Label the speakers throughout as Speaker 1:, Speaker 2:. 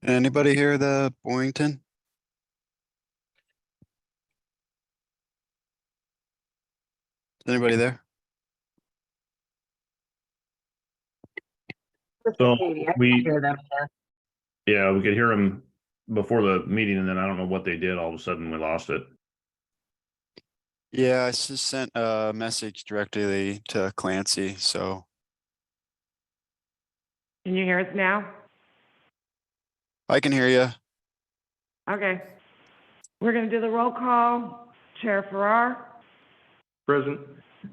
Speaker 1: Anybody hear the Boynton? Is anybody there?
Speaker 2: So
Speaker 3: Katie, I can
Speaker 2: we,
Speaker 3: hear them.
Speaker 2: yeah, we could hear them before the meeting, and then I don't know what they did. All of a sudden, we lost it.
Speaker 1: Yeah, I just sent a message directly to Clancy, so
Speaker 3: Can you hear us now?
Speaker 1: I can hear you.
Speaker 3: Okay. We're going to do the roll call. Chair Farrar,
Speaker 4: Present.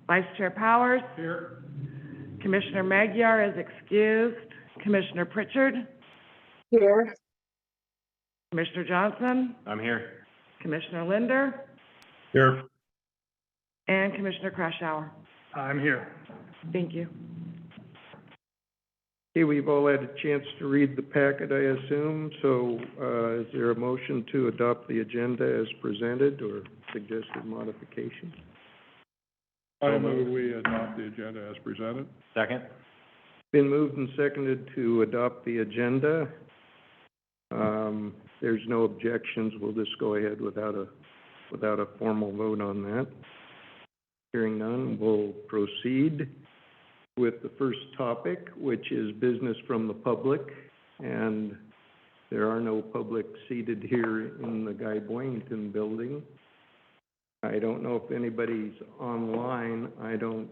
Speaker 3: Vice Chair Powers,
Speaker 4: Here.
Speaker 3: Commissioner Magyar is excused, Commissioner Pritchard,
Speaker 5: Here.
Speaker 3: Commissioner Johnson,
Speaker 4: I'm here.
Speaker 3: Commissioner Linder,
Speaker 2: Here.
Speaker 3: and Commissioner Krashauer.
Speaker 4: I'm here.
Speaker 3: Thank you.
Speaker 4: Okay, we've all had a chance to read the packet, I assume, so, is there a motion to adopt the agenda as presented or suggested modification?
Speaker 6: I move we adopt the agenda as presented.
Speaker 4: Second. Been moved and seconded to adopt the agenda. There's no objections, we'll just go ahead without a formal vote on that. Hearing none, we'll proceed with the first topic, which is business from the public, and there are no public seated here in the Guy Boynton building. I don't know if anybody's online. I don't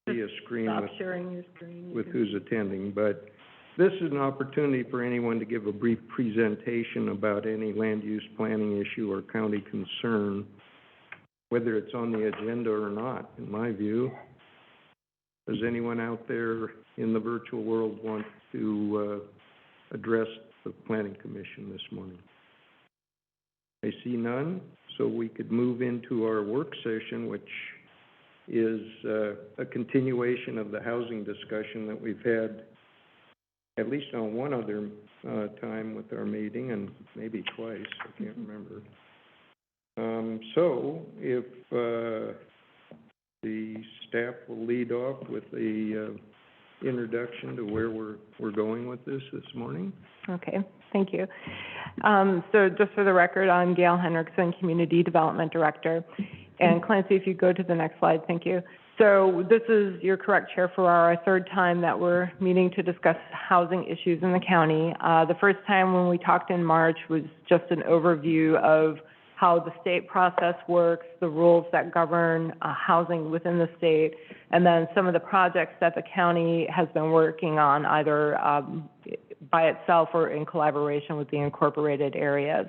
Speaker 4: see a screen
Speaker 5: Stop
Speaker 4: with,
Speaker 5: sharing your screen.
Speaker 4: with who's attending, but this is an opportunity for anyone to give a brief presentation about any land use planning issue or county concern, whether it's on the agenda or not, in my view. Does anyone out there in the virtual world want to address the Planning Commission this morning? I see none, so we could move into our work session, which is a continuation of the housing discussion that we've had at least on one other time with our meeting, and maybe twice, I can't remember. So if the staff will lead off with the introduction to where we're going with this morning.
Speaker 5: Okay, thank you. So just for the record, I'm Gail Henriksen, Community Development Director. And Clancy, if you go to the next slide, thank you. So this is, you're correct, Chair Farrar, our third time that we're meeting to discuss housing issues in the county. The first time when we talked in March was just an overview of how the state process works, the rules that govern housing within the state, and then some of the projects that the county has been working on, either by itself or in collaboration with the incorporated areas.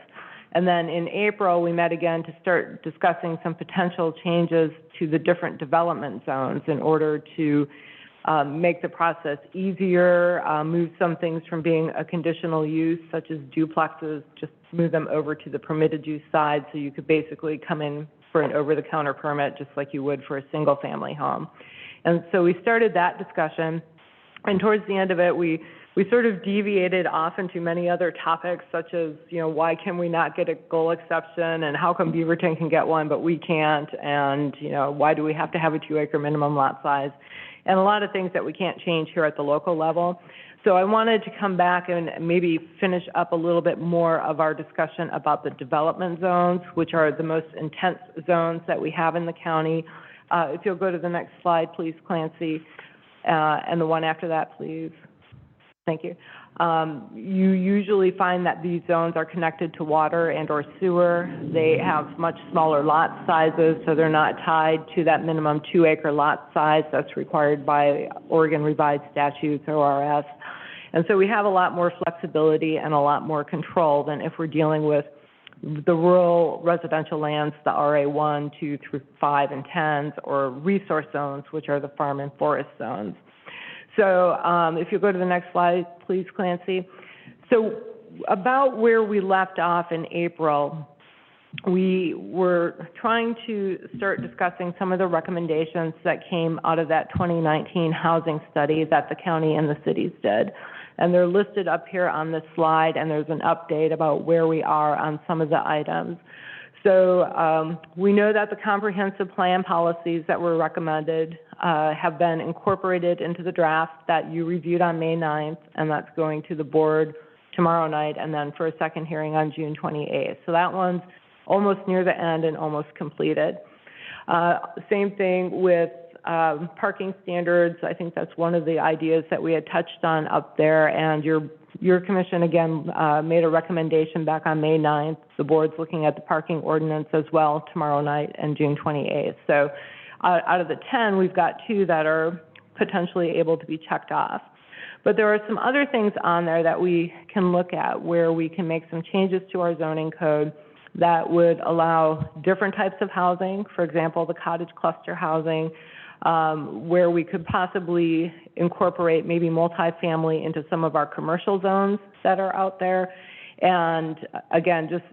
Speaker 5: And then in April, we met again to start discussing some potential changes to the different development zones in order to make the process easier, move some things from being a conditional use, such as duplexes, just move them over to the permitted use side, so you could basically come in for an over-the-counter permit just like you would for a single-family home. And so we started that discussion, and towards the end of it, we sort of deviated off into many other topics, such as, you know, why can we not get a goal exception, and how come Beaverton can get one but we can't, and, you know, why do we have to have a 2-acre minimum lot size, and a lot of things that we can't change here at the local level. So I wanted to come back and maybe finish up a little bit more of our discussion about the development zones, which are the most intense zones that we have in the county. If you'll go to the next slide, please, Clancy, and the one after that, please. Thank you. You usually find that these zones are connected to water and or sewer. They have much smaller lot sizes, so they're not tied to that minimum 2-acre lot size that's required by Oregon Revised Statutes, ORS. And so we have a lot more flexibility and a lot more control than if we're dealing with the rural residential lands, the RA 1, 2 through 5 and 10s, or resource zones, which are the farm and forest zones. So if you go to the next slide, please, Clancy. So about where we left off in April, we were trying to start discussing some of the recommendations that came out of that 2019 housing study that the county and the cities did. And they're listed up here on this slide, and there's an update about where we are on some of the items. So, we know that the comprehensive plan policies that were recommended, have been incorporated into the draft that you reviewed on May 9th, and that's going to the board tomorrow night, and then for a second hearing on June 28th. So that one's almost near the end and almost completed. Same thing with parking standards. I think that's one of the ideas that we had touched on up there, and your commission, again, made a recommendation back on May 9th. The board's looking at the parking ordinance as well tomorrow night and June 28th. So out of the 10, we've got 2 that are potentially able to be checked off. But there are some other things on there that we can look at where we can make some changes to our zoning code that would allow different types of housing, for example, the cottage cluster housing, where we could possibly incorporate maybe multifamily into some of our commercial zones that are out there. And again, just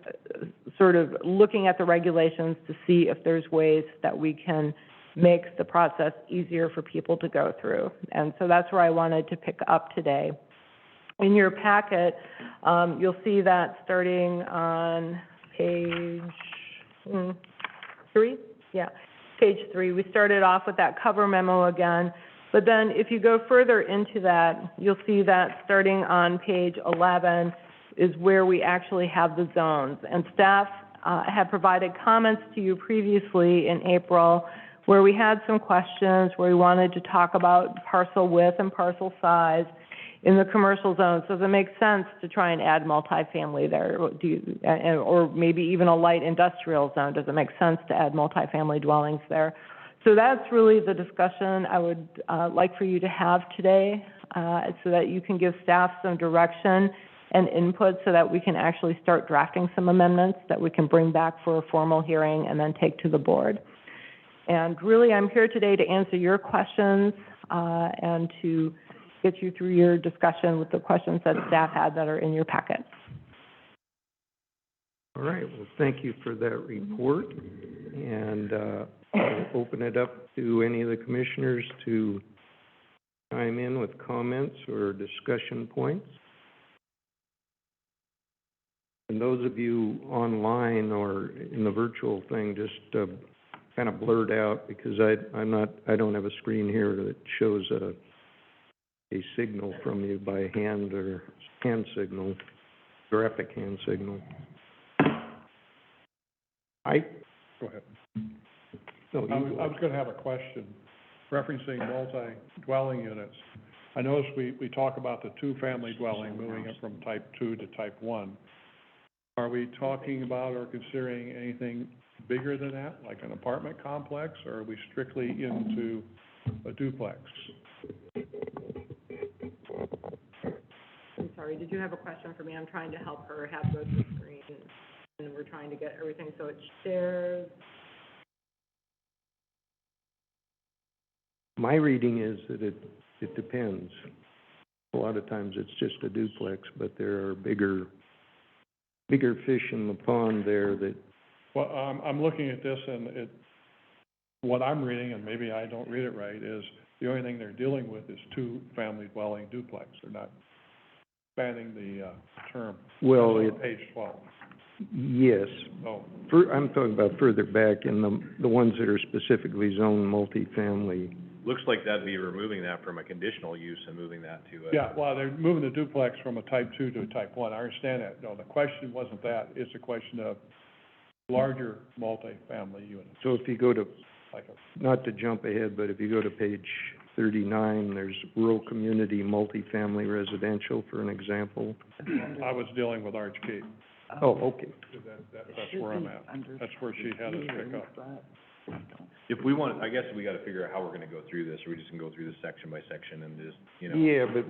Speaker 5: sort of looking at the regulations to see if there's ways that we can make the process easier for people to go through. And so that's where I wanted to pick up today. In your packet, you'll see that starting on page 3? Yeah, page 3. We started off with that cover memo again. But then if you go further into that, you'll see that starting on page 11 is where we actually have the zones. And staff had provided comments to you previously in April where we had some questions, where we wanted to talk about parcel width and parcel size in the commercial zone. So does it make sense to try and add multifamily there? Or maybe even a light industrial zone? Does it make sense to add multifamily dwellings there? So that's really the discussion I would like for you to have today, so that you can give staff some direction and input so that we can actually start drafting some amendments that we can bring back for a formal hearing and then take to the board. And really, I'm here today to answer your questions and to get you through your discussion with the questions that staff had that are in your packet.
Speaker 4: All right, well, thank you for that report. And I'll open it up to any of the commissioners to chime in with comments or discussion points. And those of you online or in the virtual thing, just kind of blurred out, because I don't have a screen here that shows a signal from you by hand or hand signal, graphic hand signal.
Speaker 6: Go ahead.
Speaker 4: No,
Speaker 6: I was gonna have a question referencing multi-dwelling units. I noticed we talk about the 2-family dwelling, moving it from type 2 to type 1. Are we talking about or considering anything bigger than that, like an apartment complex, or are we strictly into a duplex?
Speaker 5: I'm sorry, did you have a question for me? I'm trying to help her have both the screens, and we're trying to get everything so it shares.
Speaker 4: My reading is that it depends. A lot of times it's just a duplex, but there are bigger fish in the pond there that.
Speaker 6: Well, I'm looking at this, and what I'm reading, and maybe I don't read it right, is the only thing they're dealing with is 2-family dwelling duplex. They're not spanning the term.
Speaker 4: Well,
Speaker 6: That's on page 12.
Speaker 4: Yes.
Speaker 6: Oh,
Speaker 4: I'm talking about further back in the ones that are specifically zoned multifamily.
Speaker 7: Looks like that'd be removing that from a conditional use and moving that to a.
Speaker 6: yeah, well, they're moving the duplex from a type 2 to a type 1. I understand that. No, the question wasn't that. It's a question of larger multifamily units.
Speaker 4: So if you go to,
Speaker 6: Like
Speaker 4: not to jump ahead, but if you go to page 39, there's rural community multifamily residential, for an example.
Speaker 6: I was dealing with Arch Cape.
Speaker 4: Oh, okay.
Speaker 6: That's where I'm at. That's where she had us pick up.
Speaker 7: If we want, I guess we gotta figure out how we're gonna go through this, or we just can go through this section by section and just, you know.
Speaker 4: Yeah, but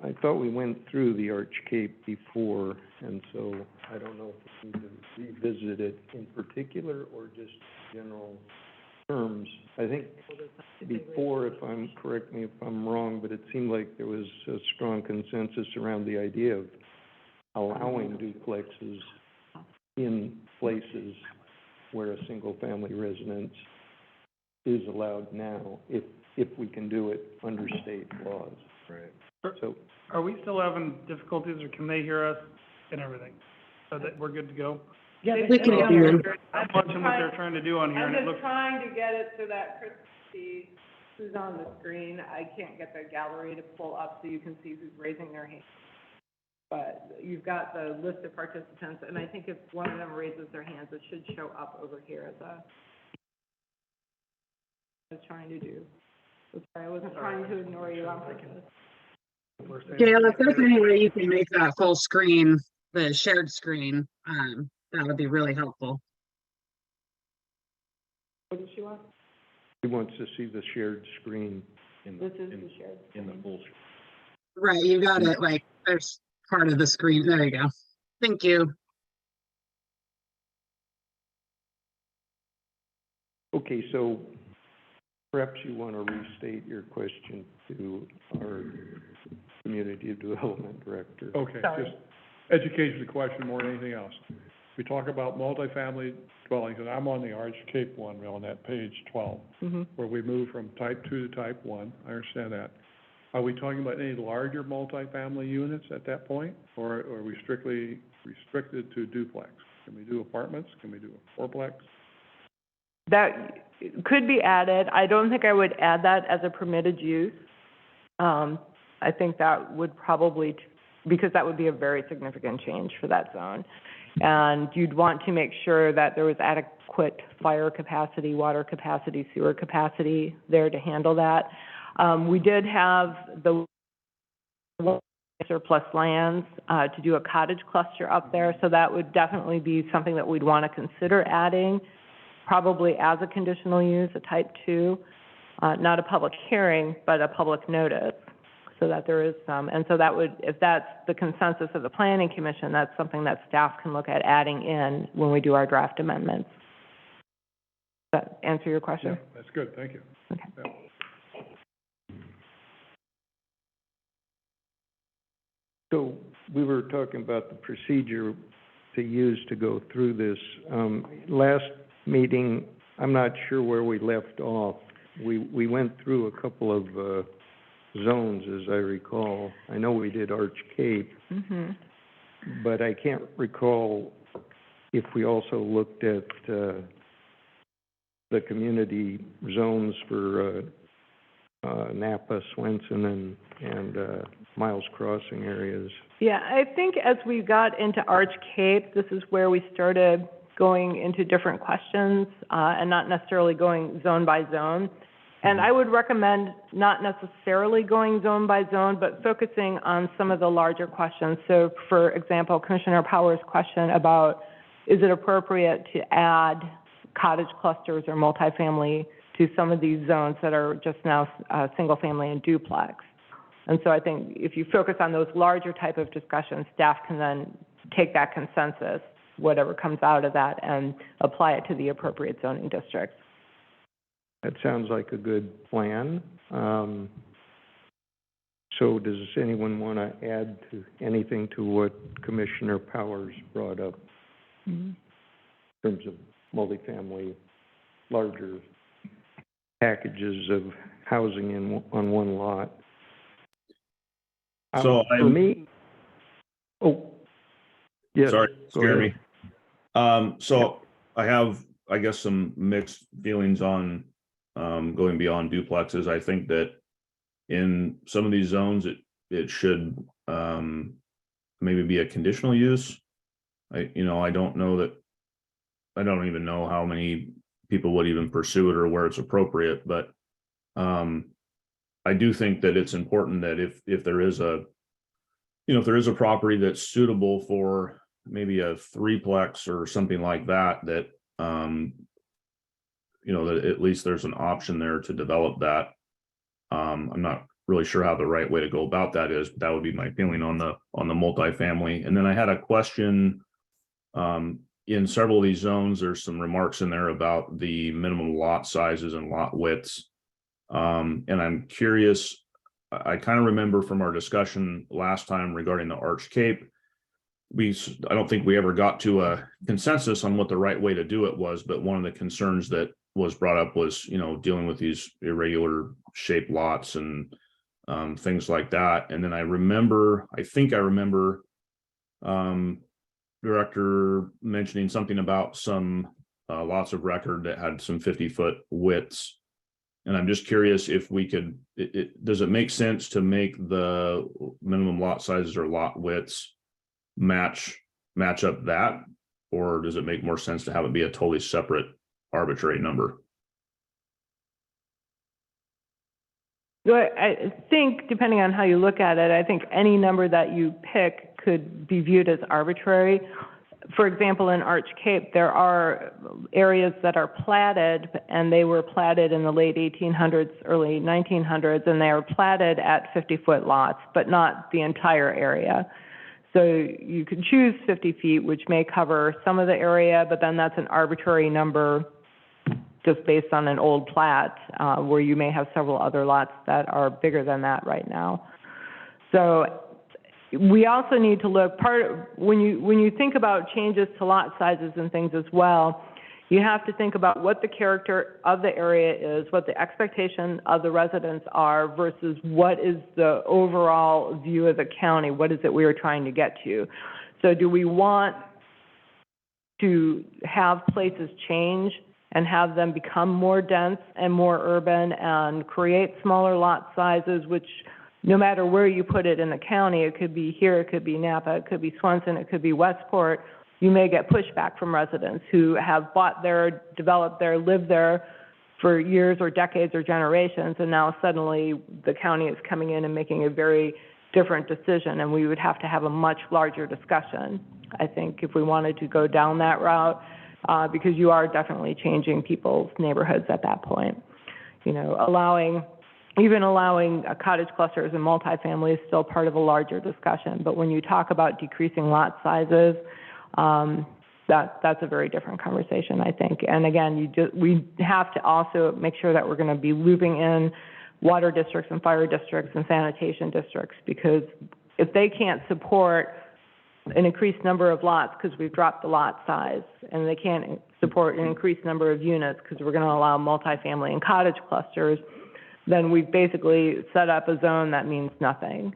Speaker 4: I thought we went through the Arch Cape before, and so I don't know if we need to revisit it in particular or just general terms. I think before, correct me if I'm wrong, but it seemed like there was a strong consensus around the idea of allowing duplexes in places where a single-family residence is allowed now, if we can do it under state laws.
Speaker 7: Right.
Speaker 4: So,
Speaker 8: Are we still having difficulties, or can they hear us and everything? So that we're good to go? We can hear you.
Speaker 5: I'm watching what they're trying to do on here, and it looks. I'm just trying to get it so that Chris can see who's on the screen. I can't get the gallery to pull up so you can see who's raising their hand. But you've got the list of participants, and I think if one of them raises their hands, it should show up over here as a, I was trying to do. I'm sorry, I wasn't trying to ignore you on purpose.
Speaker 8: Gail, if there's any way you can make that full screen, the shared screen, that would be really helpful.
Speaker 5: What did she want?
Speaker 4: He wants to see the shared screen.
Speaker 5: This is the shared.
Speaker 7: In the full.
Speaker 8: Right, you got it, like, there's part of the screen, there you go. Thank you.
Speaker 4: Okay, so perhaps you want to restate your question to our community development director.
Speaker 6: Okay,
Speaker 5: Sorry.
Speaker 6: just education question more than anything else. We talk about multifamily dwellings, and I'm on the Arch Cape one, on that page 12, where we move from type 2 to type 1. I understand that. Are we talking about any larger multifamily units at that point, or are we strictly restricted to duplex? Can we do apartments? Can we do a fourplex?
Speaker 5: That could be added. I don't think I would add that as a permitted use. I think that would probably, because that would be a very significant change for that zone. And you'd want to make sure that there was adequate fire capacity, water capacity, sewer capacity there to handle that. We did have the surplus lands to do a cottage cluster up there, so that would definitely be something that we'd want to consider adding, probably as a conditional use, a type 2, not a public hearing, but a public notice, so that there is some. And so that would, if that's the consensus of the planning commission, that's something that staff can look at adding in when we do our draft amendments. Does that answer your question?
Speaker 6: Yeah, that's good, thank you.
Speaker 5: Okay.
Speaker 6: Yeah.
Speaker 4: So we were talking about the procedure to use to go through this. Last meeting, I'm not sure where we left off. We went through a couple of zones, as I recall. I know we did Arch Cape, but I can't recall if we also looked at the community zones for Napa, Swenson, and Miles Crossing areas.
Speaker 5: Yeah, I think as we got into Arch Cape, this is where we started going into different questions and not necessarily going zone by zone. And I would recommend not necessarily going zone by zone, but focusing on some of the larger questions. So, for example, Commissioner Powers' question about, is it appropriate to add cottage clusters or multifamily to some of these zones that are just now single family and duplex? And so I think if you focus on those larger type of discussions, staff can then take that consensus, whatever comes out of that, and apply it to the appropriate zoning districts.
Speaker 4: That sounds like a good plan. So does anyone want to add to anything to what Commissioner Powers brought up in terms of multifamily, larger packages of housing on one lot?
Speaker 2: So
Speaker 4: for me, yes.
Speaker 2: Sorry,
Speaker 4: go
Speaker 2: Jeremy.
Speaker 4: ahead.
Speaker 2: So I have, I guess, some mixed feelings on going beyond duplexes. I think that in some of these zones, it should maybe be a conditional use. I don't know that, I don't even know how many people would even pursue it or where it's appropriate, but I do think that it's important that if there is a, if there is a property that's suitable for maybe a threeplex or something like that, that that at least there's an option there to develop that. I'm not really sure how the right way to go about that is, but that would be my feeling on the multifamily. And then I had a question, in several of these zones, there's some remarks in there about the minimum lot sizes and lot widths. And I'm curious, I kind of remember from our discussion last time regarding the Arch Cape, I don't think we ever got to a consensus on what the right way to do it was, but one of the concerns that was brought up was, dealing with these irregular shaped lots and things like that. And then I think I remember director mentioning something about some lots of record that had some 50-foot widths. And I'm just curious if we could, does it make sense to make the minimum lot sizes or lot widths match up that? Or does it make more sense to have it be a totally separate arbitrary number?
Speaker 5: Well, I think, depending on how you look at it, I think any number that you pick could be viewed as arbitrary. For example, in Arch Cape, there are areas that are platted, and they were platted in the late 1800s, early 1900s, and they are platted at 50-foot lots, but not the entire area. So you could choose 50 feet, which may cover some of the area, but then that's an arbitrary number just based on an old plat, where you may have several other lots that are bigger than that right now. So we also need to look, when you think about changes to lot sizes and things as well, you have to think about what the character of the area is, what the expectation of the residents are versus what is the overall view of the county, what is it we are trying to get to. So do we want to have places change and have them become more dense and more urban and create smaller lot sizes, which no matter where you put it in the county, it could be here, it could be Napa, it could be Swenson, it could be Westport, you may get pushback from residents who have bought there, developed there, lived there for years or decades or generations, and now suddenly the county is coming in and making a very different decision, and we would have to have a much larger discussion, I think, if we wanted to go down that route, because you are definitely changing people's neighborhoods at that point. You know, allowing cottage clusters and multifamily is still part of a larger discussion, but when you talk about decreasing lot sizes, that's a very different conversation, I think. And again, we have to also make sure that we're going to be looping in water districts and fire districts and sanitation districts, because if they can't support an increased number of lots because we've dropped the lot size, and they can't support an increased number of units because we're going to allow multifamily and cottage clusters, then we've basically set up a zone that means nothing.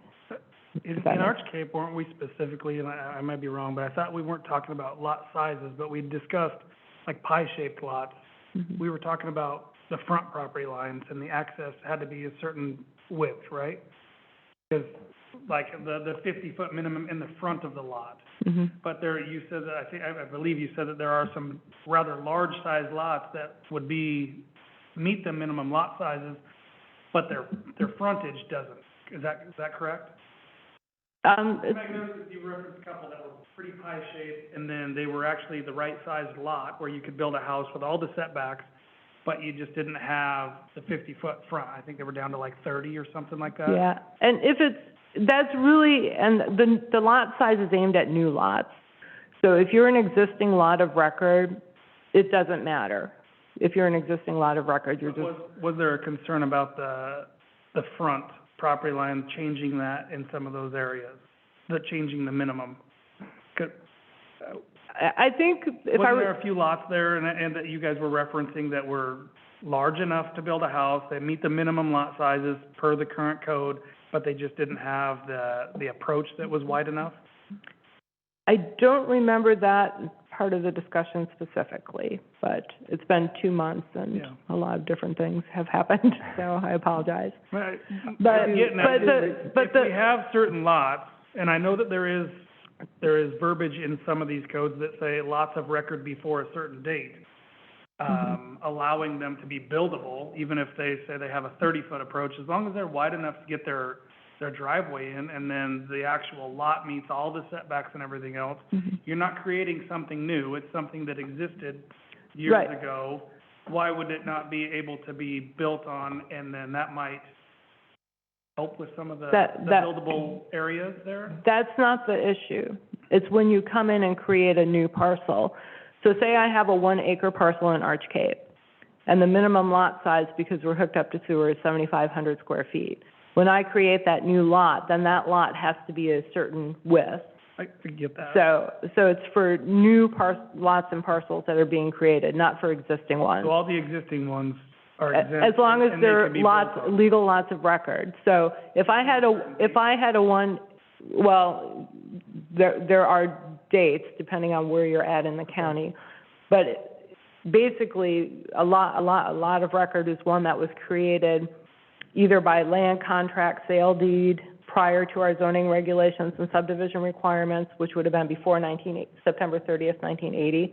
Speaker 9: In Arch Cape, weren't we specifically, and I might be wrong, but I thought we weren't talking about lot sizes, but we discussed like pie-shaped lots.
Speaker 5: Mm-hmm.
Speaker 9: We were talking about the front property lines, and the access had to be a certain width, right? Because like the 50-foot minimum in the front of the lot.
Speaker 5: Mm-hmm.
Speaker 9: But there, you said that, I believe you said that there are some rather large-sized lots that would meet the minimum lot sizes, but their frontage doesn't. Is that correct? I noticed you referenced a couple that were pretty pie-shaped, and then they were actually the right-sized lot where you could build a house with all the setbacks, but you just didn't have the 50-foot front. I think they were down to like 30 or something like that.
Speaker 5: Yeah, and that's really, and the lot size is aimed at new lots. So if you're an existing lot of record, it doesn't matter. If you're an existing lot of record, you're just...
Speaker 9: Was there a concern about the front property line changing that in some of those areas, changing the minimum?
Speaker 5: I think if
Speaker 9: Wasn't there a few lots there and that you guys were referencing that were large enough to build a house, they meet the minimum lot sizes per the current code, but they just didn't have the approach that was wide enough?
Speaker 5: I don't remember that part of the discussion specifically, but it's been 2 months and a lot of different things have happened, so I apologize.
Speaker 9: If we have certain lots, and I know that there is verbiage in some of these codes that say lots of record before a certain date, allowing them to be buildable, even if they say they have a 30-foot approach, as long as they're wide enough to get their driveway in, and then the actual lot meets all the setbacks and everything else. You're not creating something new. It's something that existed years ago. Why would it not be able to be built on, and then that might help with some of the buildable areas there?
Speaker 5: That's not the issue. It's when you come in and create a new parcel. So say I have a 1-acre parcel in Arch Cape, and the minimum lot size, because we're hooked up to sewer, is 7,500 square feet. When I create that new lot, then that lot has to be a certain width.
Speaker 9: I get that.
Speaker 5: So it's for new lots and parcels that are being created, not for existing ones.
Speaker 9: So all the existing ones are exempt.
Speaker 5: As long as
Speaker 9: and they
Speaker 5: they're
Speaker 9: can be built on.
Speaker 5: legal lots of record. So if I had a there are dates, depending on where you're at in the county. But basically, a lot of record is one that was created either by land contract sale deed prior to our zoning regulations and subdivision requirements, which would have been before September 30th, 1980,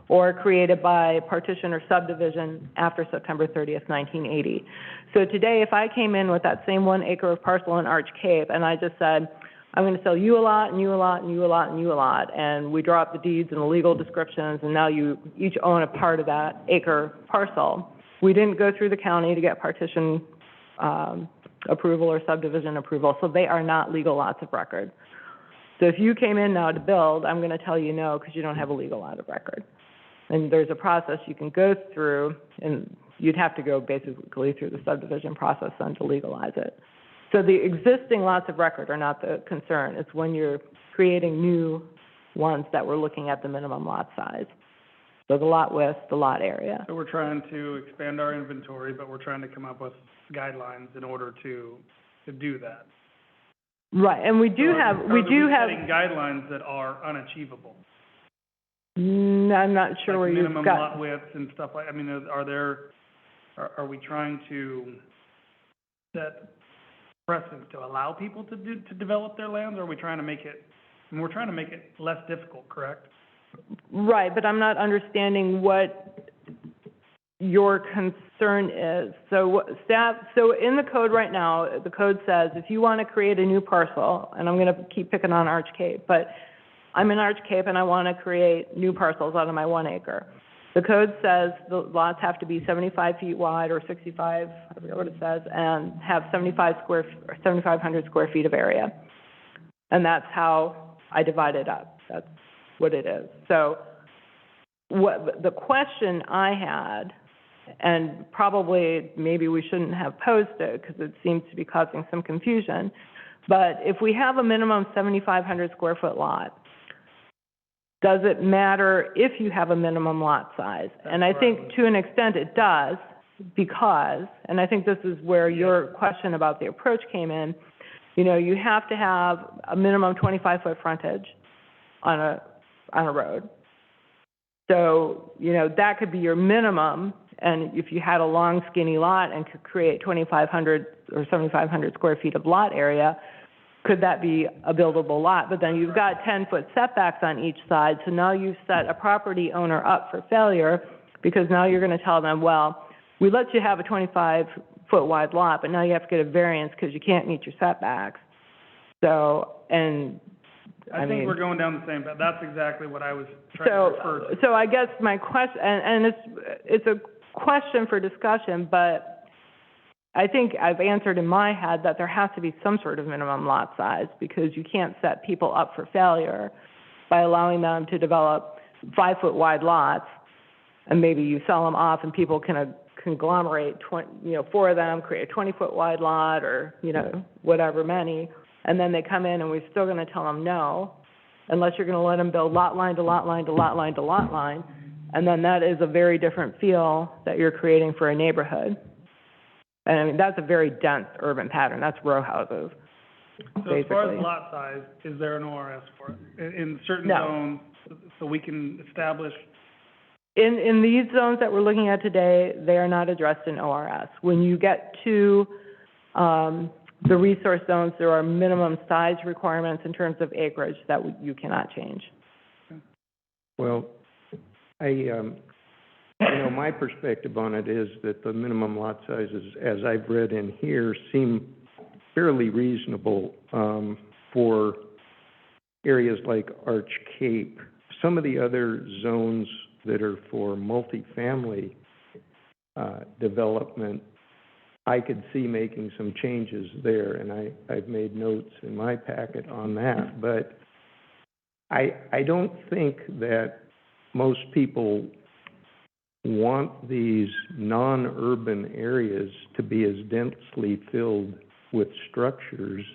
Speaker 5: or created by partition or subdivision after September 30th, 1980. So today, if I came in with that same 1 acre of parcel in Arch Cape and I just said, I'm going to sell you a lot, and you a lot, and you a lot, and you a lot, and we draw up the deeds and the legal descriptions, and now you each own a part of that acre parcel. We didn't go through the county to get partition approval or subdivision approval, so they are not legal lots of record. So if you came in now to build, I'm going to tell you no, because you don't have a legal lot of record. And there's a process you can go through, and you'd have to go basically through the subdivision process then to legalize it. So the existing lots of record are not the concern. It's when you're creating new ones that we're looking at the minimum lot size. So the lot width, the lot area.
Speaker 9: So we're trying to expand our inventory, but we're trying to come up with guidelines in order to do that.
Speaker 5: Right, and we do
Speaker 9: So
Speaker 5: have,
Speaker 9: are
Speaker 5: we do have,
Speaker 9: setting guidelines that are unachievable?
Speaker 5: I'm not sure where
Speaker 9: Like
Speaker 5: you've
Speaker 9: minimum
Speaker 5: got.
Speaker 9: lot widths and stuff like, I mean, are we trying to set precedents to allow people to develop their lands, or are we trying to make it, and we're trying to make it less difficult, correct?
Speaker 5: Right, but I'm not understanding what your concern is. So so in the code right now, the code says if you want to create a new parcel, and I'm going to keep picking on Arch Cape, but I'm in Arch Cape and I want to create new parcels out of my 1 acre. The code says the lots have to be 75 feet wide or 65, I forget what it says, and have 7,500 square feet of area. And that's how I divide it up. That's what it is. So what the question I had, and probably maybe we shouldn't have posed it because it seems to be causing some confusion, but if we have a minimum 7,500 square foot lot, does it matter if you have a minimum lot size? And I think to an extent it does, because, and I think this is where your question about the approach came in, you know, you have to have a minimum 25-foot frontage on a road. So, you know, that could be your minimum, and if you had a long skinny lot and could create 2,500 or 7,500 square feet of lot area, could that be a buildable lot? But then you've got 10-foot setbacks on each side, so now you've set a property owner up for failure, because now you're going to tell them, well, we let you have a 25-foot wide lot, but now you have to get a variance because you can't meet your setbacks. So, and
Speaker 9: I think we're going down the same, but that's exactly what I was trying to refer to.
Speaker 5: So I guess my question, and it's a question for discussion, but I think I've answered in my head that there has to be some sort of minimum lot size, because you can't set people up for failure by allowing them to develop 5-foot wide lots, and maybe you sell them off and people can conglomerate 4 of them, create a 20-foot wide lot, or, you know, whatever many, and then they come in and we're still going to tell them no, unless you're going to let them build lot line to lot line to lot line to lot line, and then that is a very different feel that you're creating for a neighborhood. And I mean, that's a very dense urban pattern. That's row houses,
Speaker 9: So as far
Speaker 5: basically.
Speaker 9: as lot size, is there an ORS for it? In certain
Speaker 5: No.
Speaker 9: zones, so we can establish,
Speaker 5: In these zones that we're looking at today, they are not addressed in ORS. When you get to the resource zones, there are minimum size requirements in terms of acreage that you cannot change.
Speaker 4: Well, my perspective on it is that the minimum lot sizes, as I've read in here, seem fairly reasonable, for areas like Arch Cape. Some of the other zones that are for multifamily, development, I could see making some changes there, and I've made notes in my packet on that, but I don't think that most people want these non-urban areas to be as densely filled with structures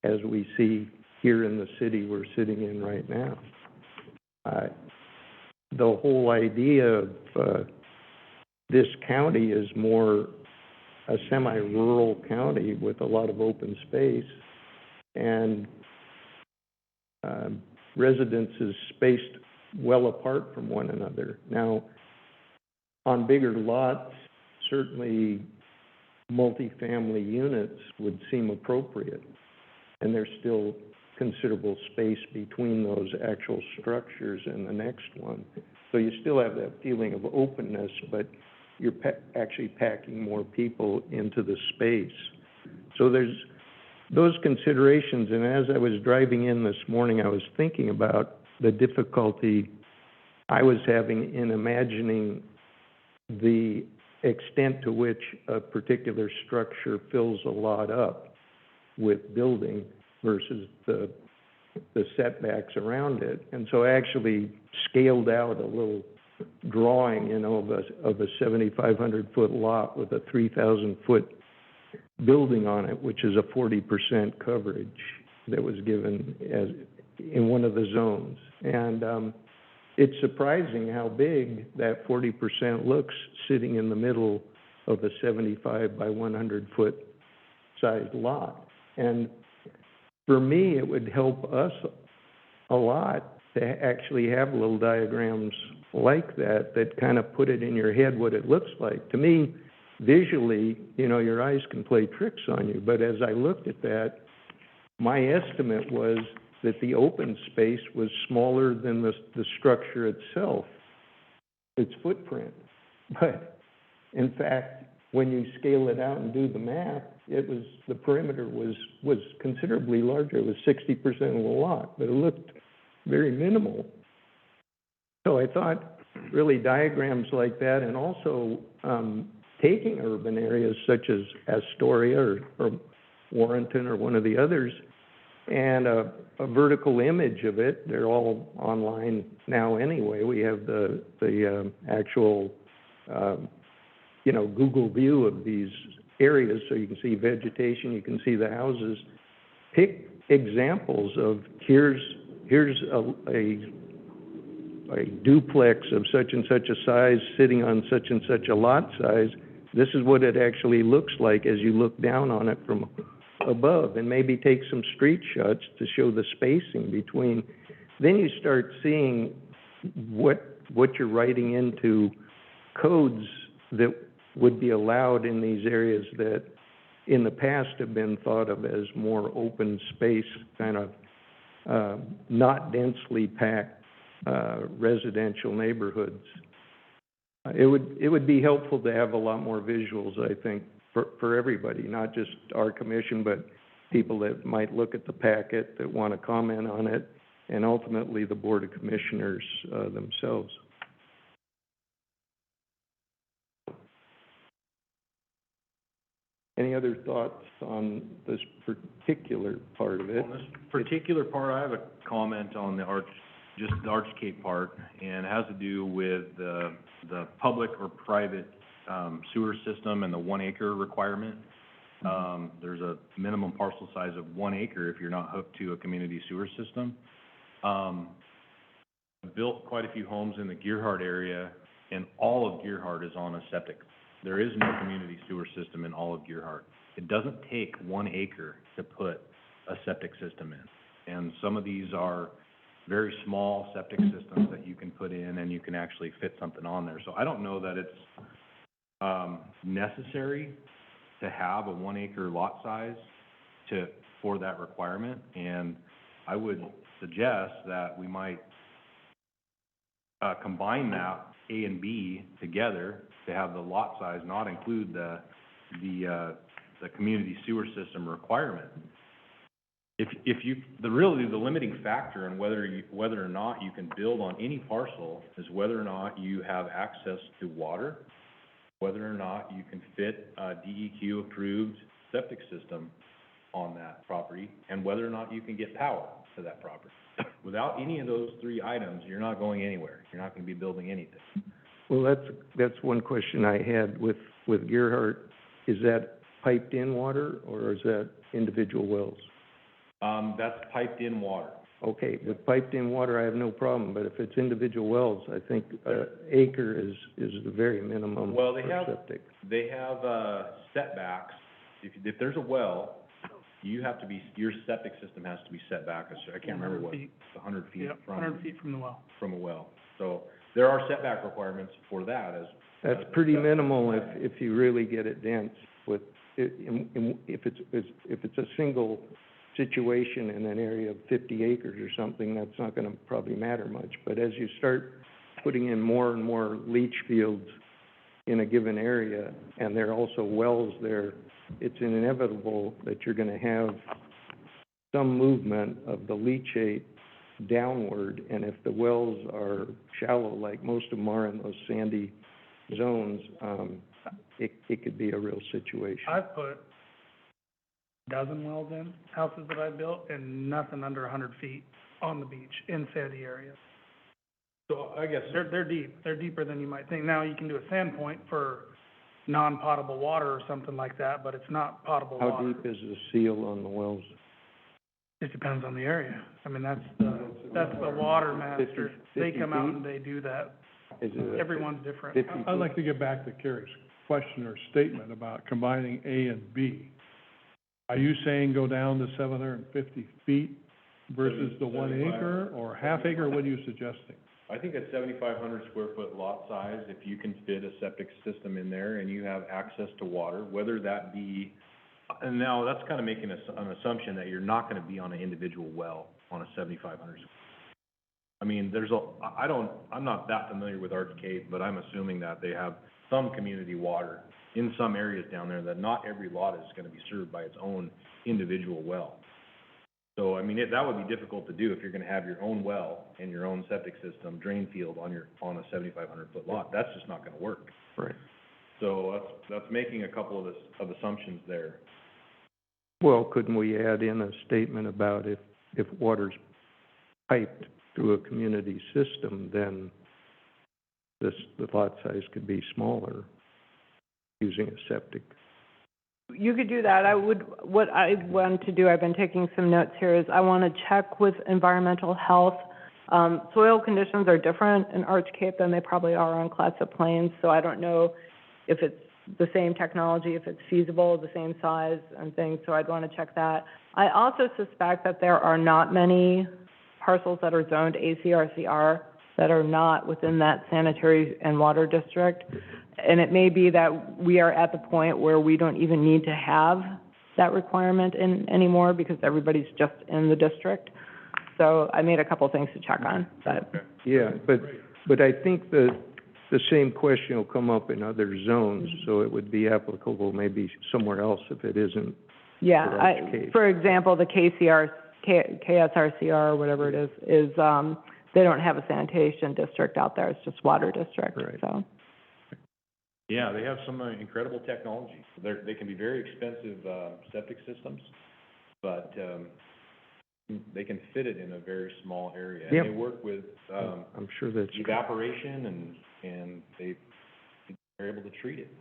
Speaker 4: as we see here in the city we're sitting in right now. The whole idea of this county is more a semi-rural county with a lot of open space, and residences spaced well apart from one another. Now, on bigger lots, certainly multifamily units would seem appropriate, and there's still considerable space between those actual structures and the next one. So you still have that feeling of openness, but you're actually packing more people into the space. So there's those considerations, and as I was driving in this morning, I was thinking about the difficulty I was having in imagining the extent to which a particular structure fills a lot up with building versus the setbacks around it. And so I actually scaled out a little drawing, you know, of a 7,500-foot lot with a 3,000-foot building on it, which is a 40% coverage that was given as in one of the zones. And it's surprising how big that 40% looks sitting in the middle of a 75 by 100-foot sized lot. And for me, it would help us a lot to actually have little diagrams like that, that kind of put it in your head what it looks like. To me, visually, you know, your eyes can play tricks on you, but as I looked at that, my estimate was that the open space was smaller than the structure itself, its footprint. But in fact, when you scale it out and do the math, the perimeter was considerably larger. It was 60% of the lot, but it looked very minimal. So I thought really diagrams like that, and also taking urban areas such as Astoria or Warrenton or one of the others, and a vertical image of it. They're all online now anyway. We have the actual, you know, Google view of these areas, so you can see vegetation, you can see the houses. Pick examples of here's a duplex of such and such a size sitting on such and such a lot size. This is what it actually looks like as you look down on it from above, and maybe take some street shots to show the spacing between. Then you start seeing what you're writing into codes that would be allowed in these areas that in the past have been thought of as more open space, kind of not densely packed residential neighborhoods. It would be helpful to have a lot more visuals, I think, for everybody, not just our commission, but people that might look at the packet that want to comment on it, and ultimately the Board of Commissioners themselves. Any other thoughts on this particular part of it?
Speaker 7: On this particular part, I have a comment on the Archcape part, and it has to do with the public or private sewer system and the 1 acre requirement. There's a minimum parcel size of 1 acre if you're not hooked to a community sewer system. I built quite a few homes in the Gearhart area, and all of Gearhart is on a septic. There is no community sewer system in all of Gearhart. It doesn't take 1 acre to put a septic system in. And some of these are very small septic systems that you can put in, and you can actually fit something on there. So I don't know that it's necessary to have a 1 acre lot size for that requirement. And I would suggest that we might combine that A and B together to have the lot size not include the community sewer system requirement. The limiting factor in whether or not you can build on any parcel is whether or not you have access to water, whether or not you can fit a DEQ approved septic system on that property, and whether or not you can get power to that property. Without any of those three items, you're not going anywhere. You're not going to be building anything.
Speaker 4: Well, that's one question I had with Gearhart. Is that piped in water, or is that individual wells?
Speaker 7: That's piped in water.
Speaker 4: Okay, with piped in water, I have no problem, but if it's individual wells, I think acre is the very minimum
Speaker 7: Well,
Speaker 4: for septic.
Speaker 7: they have setbacks. If there's a well you have to be, your septic system has to be set back, I can't remember what, 100 feet
Speaker 9: Yep,
Speaker 7: from.
Speaker 9: 100 feet from the well.
Speaker 7: From a well. So there are setback requirements for that as.
Speaker 4: That's pretty minimal if you really get it dense with, if it's a single situation in an area of 50 acres or something, that's not gonna probably matter much. But as you start putting in more and more leach fields in a given area, and there are also wells there, it's inevitable that you're gonna have some movement of the leachate downward, and if the wells are shallow, like most of them are in those sandy zones, it could be a real situation.
Speaker 9: I've put a dozen wells in, houses that I built, and nothing under 100 feet on the beach in sandy areas.
Speaker 7: So I guess.
Speaker 9: They're deep, they're deeper than you might think. Now, you can do a sand point for non-potable water or something like that, but it's not potable
Speaker 4: How
Speaker 9: water.
Speaker 4: deep is the seal on the wells?
Speaker 9: It depends on the area. I mean, that's the water master.
Speaker 4: 50
Speaker 9: They come out
Speaker 4: feet?
Speaker 9: and they do that.
Speaker 4: Is it
Speaker 9: Everyone's different.
Speaker 4: 50
Speaker 6: I'd like to get back to Carrie's question or statement about combining A and B. Are you saying go down to 750 feet versus the 1 acre, or half acre? What are you suggesting?
Speaker 7: I think at 7,500 square foot lot size, if you can fit a septic system in there and you have access to water, whether that be, and now that's kind of making an assumption that you're not gonna be on an individual well on a 7,500. I mean, I'm not that familiar with Arch Cape, but I'm assuming that they have some community water in some areas down there, that not every lot is gonna be served by its own individual well. So, I mean, that would be difficult to do if you're gonna have your own well and your own septic system, drain field on a 7,500 foot lot. That's just not gonna work.
Speaker 4: Right.
Speaker 7: So that's making a couple of assumptions there.
Speaker 4: Well, couldn't we add in a statement about if water's piped through a community system, then the lot size could be smaller using a septic?
Speaker 5: You could do that. What I want to do, I've been taking some notes here, is I want to check with environmental health. Soil conditions are different in Arch Cape than they probably are on Clatsop Plains, so I don't know if it's the same technology, if it's feasible, the same size and things, so I'd want to check that. I also suspect that there are not many parcels that are zoned ACRCR that are not within that sanitary and water district. And it may be that we are at the point where we don't even need to have that requirement in anymore because everybody's just in the district. So I made a couple things to check on, but.
Speaker 4: Yeah, but I think the same question will come up in other zones, so it would be applicable maybe somewhere else if it isn't.
Speaker 5: Yeah,
Speaker 4: for Arch Cape.
Speaker 5: for example, the KSRCR, or whatever it is, they don't have a sanitation district out there, it's just water district,
Speaker 4: Right.
Speaker 5: so.
Speaker 7: Yeah, they have some incredible technology. They can be very expensive, septic systems, but, they can fit it in a very small area.
Speaker 4: Yep.
Speaker 7: And they work with,
Speaker 4: I'm sure that's,
Speaker 7: evaporation and they're able to treat it.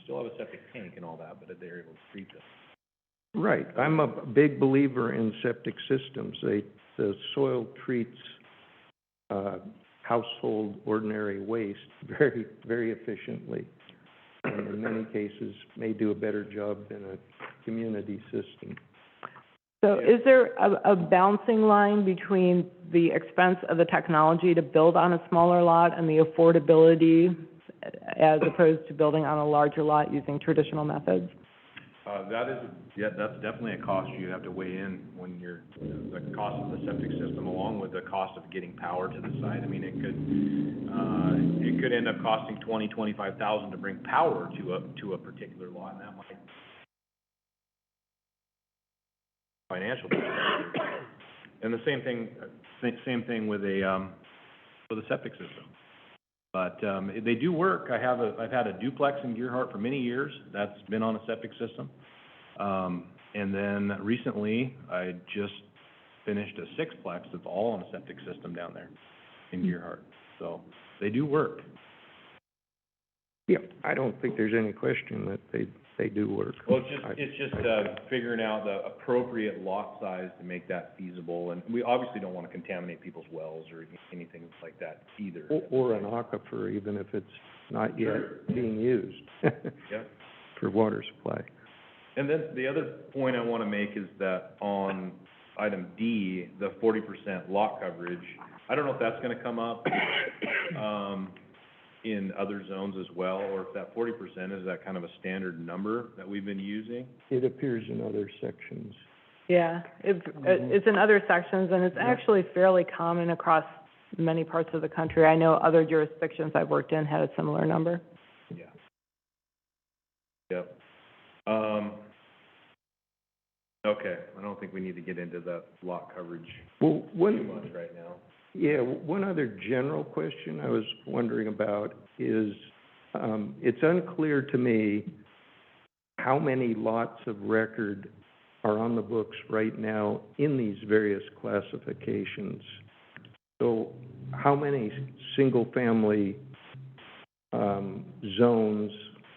Speaker 7: Still have a septic tank and all that, but they're able to treat it.
Speaker 4: right. I'm a big believer in septic systems. The soil treats, household ordinary waste very, very efficiently. And in many cases, may do a better job than a community system.
Speaker 5: So is there a bouncing line between the expense of the technology to build on a smaller lot and the affordability as opposed to building on a larger lot using traditional methods?
Speaker 7: That's definitely a cost you have to weigh in when the cost of the septic system along with the cost of getting power to the site. I mean, it could end up costing $25,000 to bring power to a particular lot, and that might financial perspective. And the same thing with a septic system. But they do work. I've had a duplex in Gearhart for many years. That's been on a septic system. And then recently, I just finished a sixplex that's all on a septic system down there in Gearhart. So they do work.
Speaker 4: Yeah, I don't think there's any question that they do work.
Speaker 7: Well, it's just figuring out the appropriate lot size to make that feasible. And we obviously don't want to contaminate people's wells or anything like that either.
Speaker 4: Or an aquifer, even if it's not yet being used
Speaker 7: Yeah.
Speaker 4: for water supply.
Speaker 7: And then the other point I wanna make is that on item D, the 40% lot coverage, I don't know if that's gonna come up, in other zones as well, or if that 40% is that kind of a standard number that we've been using.
Speaker 4: It appears in other sections.
Speaker 5: Yeah, it's in other sections, and it's actually fairly common across many parts of the country. I know other jurisdictions I've worked in had a similar number.
Speaker 7: Yeah. Yep. Okay, I don't think we need to get into that lot coverage
Speaker 4: Well,
Speaker 7: too much right now.
Speaker 4: Yeah, one other general question I was wondering about is, it's unclear to me how many lots of record are on the books right now in these various classifications. So how many single-family, zones,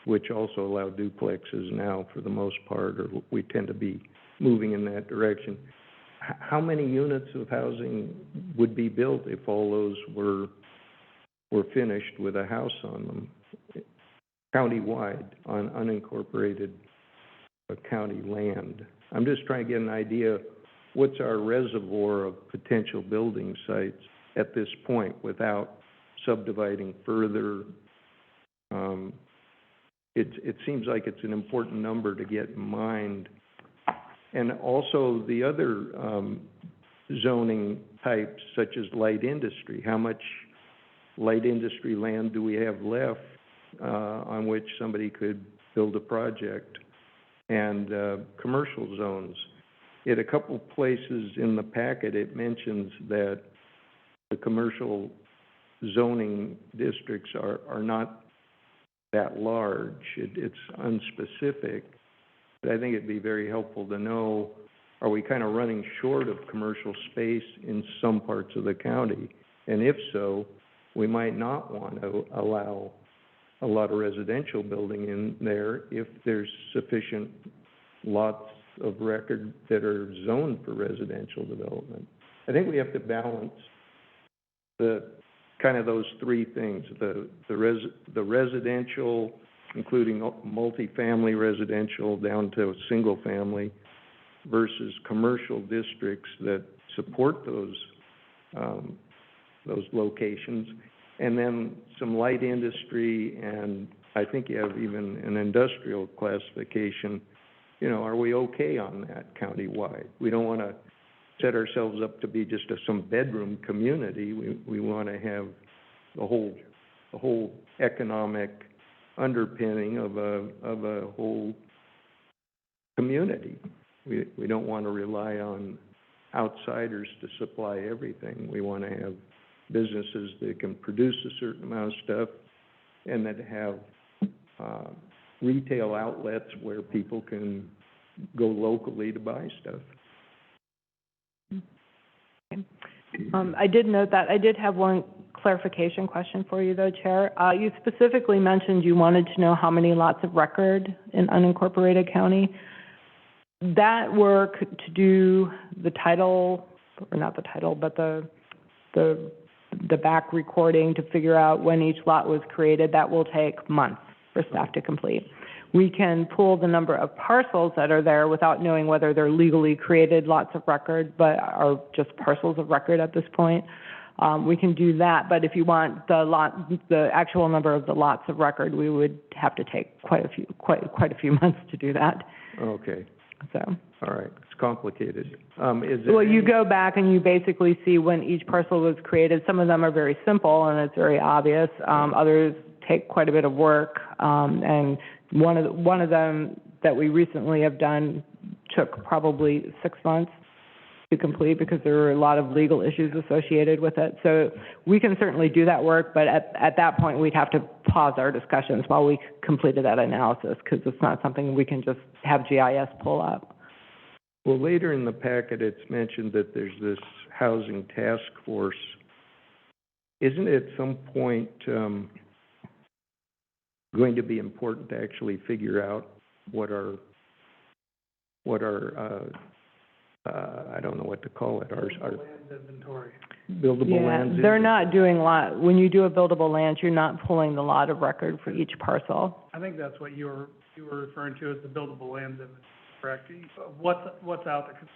Speaker 4: which also allow duplexes now for the most part, or we tend to be moving in that direction, how many units of housing would be built if all those were finished with a house on them, countywide, on unincorporated county land? I'm just trying to get an idea, what's our reservoir of potential building sites at this point without subdividing further? It seems like it's an important number to get in mind. And also the other zoning types, such as light industry, how much light industry land do we have left on which somebody could build a project? And commercial zones. At a couple places in the packet, it mentions that the commercial zoning districts are not that large. It's unspecific. But I think it'd be very helpful to know, are we kind of running short of commercial space in some parts of the county? And if so, we might not want to allow a lot of residential building in there if there's sufficient lots of record that are zoned for residential development. I think we have to balance the, kind of those three things, the residential, including multifamily residential down to single family, versus commercial districts that support those locations, and then some light industry, and I think you have even an industrial classification. You know, are we okay on that countywide? We don't want to set ourselves up to be just some bedroom community. We want to have the whole economic underpinning of a whole community. We don't want to rely on outsiders to supply everything. We want to have businesses that can produce a certain amount of stuff and that have retail outlets where people can go locally to buy stuff.
Speaker 5: I did note that. I did have one clarification question for you, though, Chair. You specifically mentioned you wanted to know how many lots of record in unincorporated county. That work to do the title, or not the title, but the back recording to figure out when each lot was created, that will take months for staff to complete. We can pull the number of parcels that are there without knowing whether they're legally created lots of record, but are just parcels of record at this point. We can do that, but if you want the actual number of the lots of record, we would have to take quite a few months to do that.
Speaker 4: Okay,
Speaker 5: So.
Speaker 4: all right, it's complicated. Is it?
Speaker 5: Well, you go back and you basically see when each parcel was created. Some of them are very simple and it's very obvious. Others take quite a bit of work. And one of them that we recently have done took probably 6 months to complete because there were a lot of legal issues associated with it. So we can certainly do that work, but at that point, we'd have to pause our discussions while we completed that analysis because it's not something we can just have GIS pull up.
Speaker 4: Well, later in the packet, it's mentioned that there's this housing task force. Isn't it at some point going to be important to actually figure out what our I don't know what to call it, our
Speaker 9: Land inventory.
Speaker 4: buildable lands.
Speaker 5: They're not doing when you do a buildable land, you're not pulling the lot of record for each parcel.
Speaker 9: I think that's what you were you were referring to as the buildable lands, correct? What's out there? 'Cause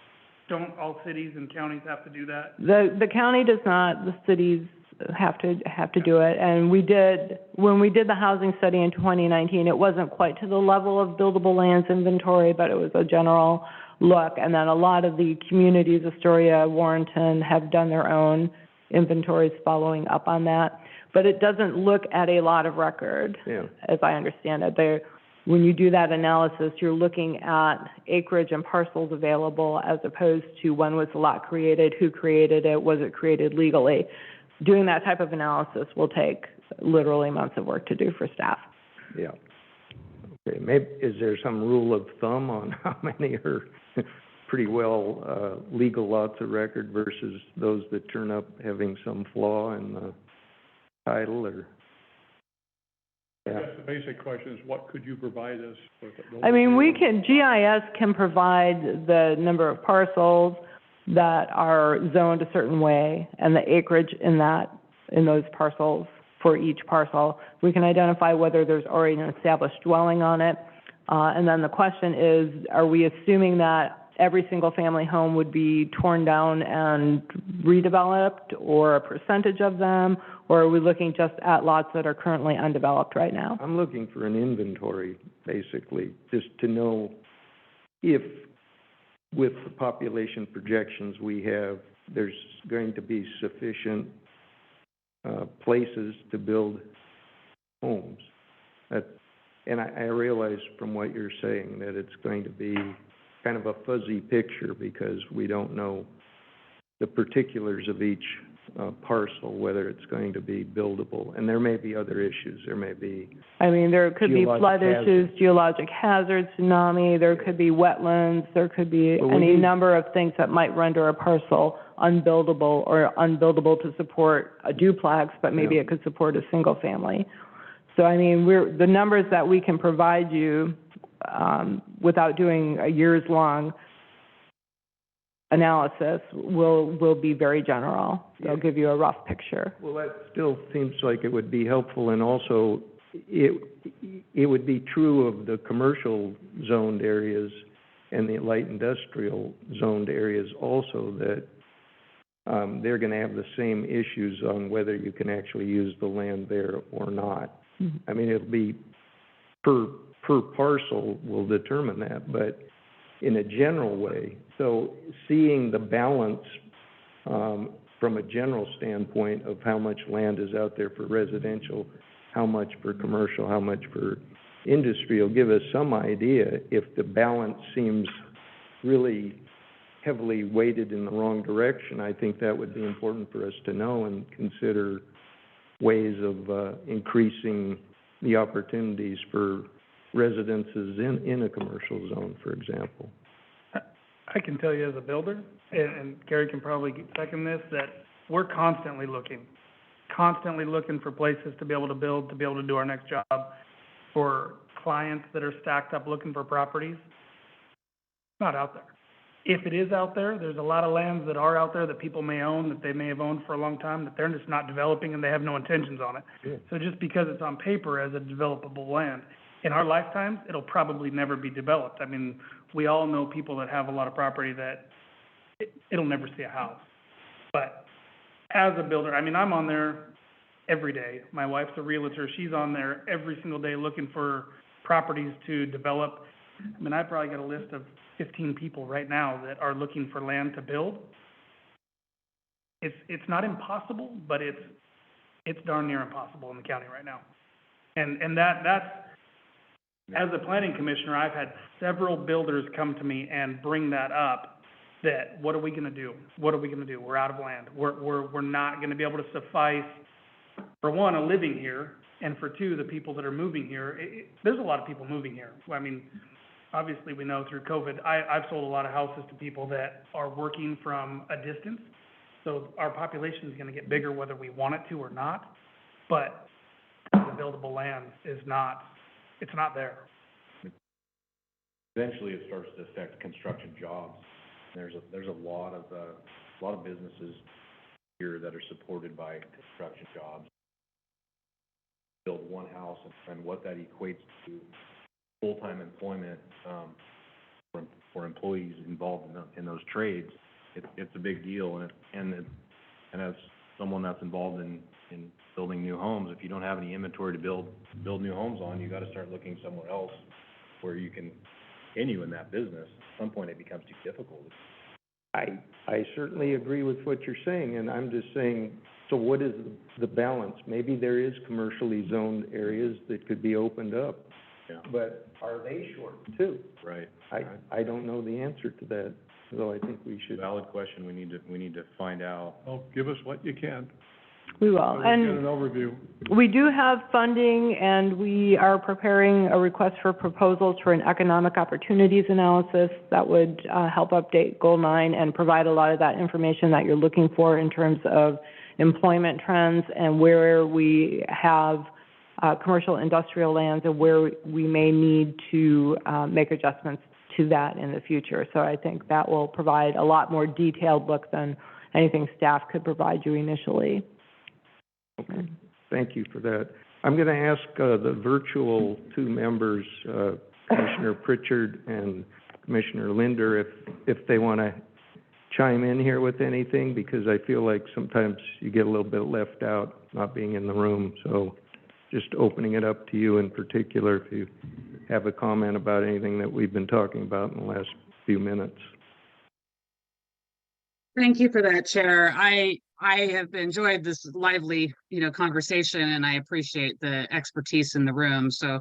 Speaker 9: don't all cities and counties have to do that?
Speaker 5: The county does not, the cities have to do it. And when we did the housing study in 2019, it wasn't quite to the level of buildable lands inventory, but it was a general look. And then a lot of the communities, Astoria, Warrenton, have done their own inventories following up on that. But it doesn't look at a lot of record,
Speaker 4: Yeah.
Speaker 5: as I understand it. When you do that analysis, you're looking at acreage and parcels available as opposed to when was the lot created, who created it, was it created legally. Doing that type of analysis will take literally months of work to do for staff.
Speaker 4: Yeah. Okay, maybe, is there some rule of thumb on how many are pretty well, legal lots of record versus those that turn up having some flaw in the title, or?
Speaker 6: I
Speaker 4: Yeah,
Speaker 6: guess the basic question is, what could you provide us with?
Speaker 5: I mean, GIS can provide the number of parcels that are zoned a certain way and the acreage in those parcels for each parcel. We can identify whether there's already an established dwelling on it. And then the question is, are we assuming that every single family home would be torn down and redeveloped, or a percentage of them? Or are we looking just at lots that are currently undeveloped right now?
Speaker 4: I'm looking for an inventory, basically, just to know if, with the population projections we have, there's going to be sufficient places to build homes. And I realize from what you're saying that it's going to be kind of a fuzzy picture because we don't know the particulars of each parcel, whether it's going to be buildable. And there may be other issues. There may be,
Speaker 5: I mean, there could be
Speaker 4: Geologic
Speaker 5: flood
Speaker 4: hazards.
Speaker 5: issues, geologic hazards, tsunami, there could be wetlands, there could be
Speaker 4: But we
Speaker 5: any
Speaker 4: need-
Speaker 5: number of things that might render a parcel unbuildable or unbuildable to support a duplex, but maybe
Speaker 4: Yeah.
Speaker 5: it could support a single family. So, I mean, the numbers that we can provide you, without doing a years-long analysis will be very general. They'll give you a rough picture.
Speaker 4: well, that still seems like it would be helpful, and also it would be true of the commercial zoned areas and the light industrial zoned areas also, that they're gonna have the same issues on whether you can actually use the land there or not. I mean, it'll be per parcel will determine that, but in a general way. So seeing the balance, from a general standpoint of how much land is out there for residential, how much for commercial, how much for industry, will give us some idea. If the balance seems really heavily weighted in the wrong direction, I think that would be important for us to know and consider ways of increasing the opportunities for residences in a commercial zone, for example.
Speaker 9: I can tell you as a builder, and Gary can probably second this, that we're constantly looking for places to be able to build, to be able to do our next job. For clients that are stacked up looking for properties, it's not out there. If it is out there, there's a lot of lands that are out there that people may own, that they may have owned for a long time, that they're just not developing and they have no intentions on it.
Speaker 4: Yeah.
Speaker 9: So just because it's on paper as a developable land, in our lifetimes, it'll probably never be developed. I mean, we all know people that have a lot of property that it'll never see a house. But as a builder, I mean, I'm on there every day. My wife's a realtor. She's on there every single day looking for properties to develop. I mean, I probably got a list of 15 people right now that are looking for land to build. It's not impossible, but it's darn near impossible in the county right now. And that's, as a planning commissioner, I've had several builders come to me and bring that up, that what are we gonna do? What are we gonna do? We're out of land. We're not gonna be able to suffice, for one, a living here, and for two, the people that are moving here. There's a lot of people moving here. I mean, obviously, we know through COVID, I've sold a lot of houses to people that are working from a distance. So our population is gonna get bigger whether we want it to or not, but the buildable land is not, it's not there.
Speaker 7: Eventually, it starts to affect construction jobs. There's a lot of businesses here that are supported by construction jobs. Build one house and what that equates to full-time employment, for employees involved in those trades, it's a big deal, and as someone that's involved in building new homes, if you don't have any inventory to build new homes on, you gotta start looking somewhere else where you can continue in that business. At some point, it becomes too difficult.
Speaker 4: I certainly agree with what you're saying, and I'm just saying, so what is the balance? Maybe there is commercially zoned areas that could be opened up.
Speaker 7: Yeah.
Speaker 4: But are they short too?
Speaker 7: Right.
Speaker 4: I don't know the answer to that, so I think we should.
Speaker 7: Valid question, we need to find out.
Speaker 6: Well, give us what you can.
Speaker 5: We will.
Speaker 6: So we'll get
Speaker 5: And
Speaker 6: an overview.
Speaker 5: we do have funding, and we are preparing a request for proposals for an economic opportunities analysis that would help update Goal 9 and provide a lot of that information that you're looking for in terms of employment trends and where we have commercial industrial lands and where we may need to make adjustments to that in the future. So I think that will provide a lot more detailed look than anything staff could provide you initially.
Speaker 4: Okay, thank you for that. I'm going to ask the virtual two members, Commissioner Pritchard and Commissioner Linder, if they want to chime in here with anything, because I feel like sometimes you get a little bit left out not being in the room. So just opening it up to you in particular if you have a comment about anything that we've been talking about in the last few minutes.
Speaker 8: Thank you for that, Chair. I have enjoyed this lively, conversation, and I appreciate the expertise in the room. So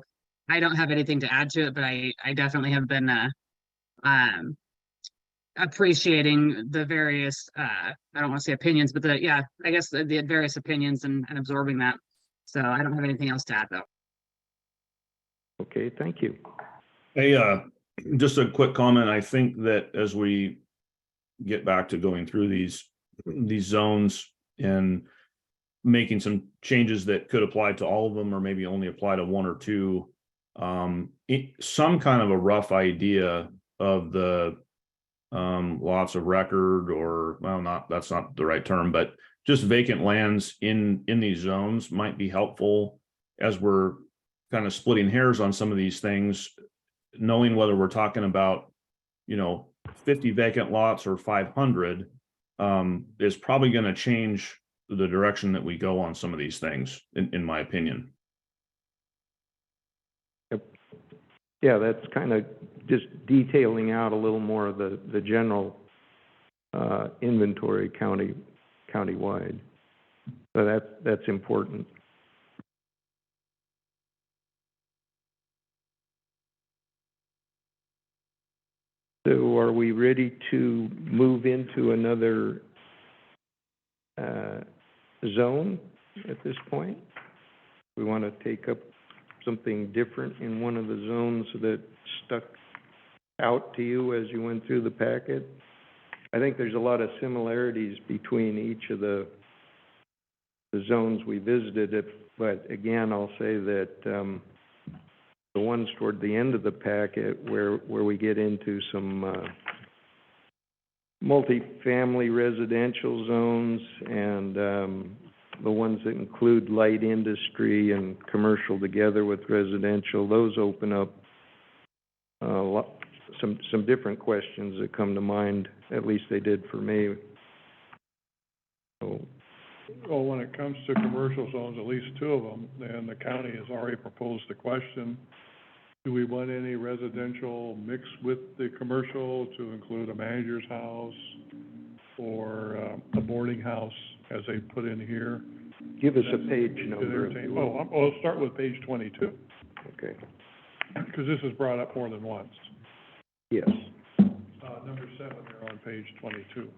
Speaker 8: I don't have anything to add to it, but I definitely have been appreciating the various, I don't want to say opinions, but I guess the various opinions and absorbing that. So I don't have anything else to add, though.
Speaker 4: Okay, thank you.
Speaker 2: Hey, just a quick comment. I think that as we get back to going through these zones and making some changes that could apply to all of them, or maybe only apply to one or two, some kind of a rough idea of the lots of record, or, well, that's not the right term, but just vacant lands in these zones might be helpful as we're kind of splitting hairs on some of these things, knowing whether we're talking about, 50 vacant lots or 500 is probably going to change the direction that we go on some of these things, in my opinion.
Speaker 4: Yep. Yeah, that's kind of just detailing out a little more of the general inventory countywide. So that's important. So are we ready to move into another zone at this point? We want to take up something different in one of the zones that stuck out to you as you went through the packet? I think there's a lot of similarities between each of the zones we visited, but again, I'll say that the ones toward the end of the packet where we get into some multifamily residential zones and the ones that include light industry and commercial together with residential, those open up some different questions that come to mind. At least they did for me. So,
Speaker 6: Well, when it comes to commercial zones, at least two of them, and the county has already proposed the question, do we want any residential mixed with the commercial to include a manager's house or a boarding house, as they put in here?
Speaker 4: give us a page number.
Speaker 6: Let's start with page 22,
Speaker 4: Okay,
Speaker 6: because this is brought up more than once.
Speaker 4: yes.
Speaker 6: Number 7 there on page 22.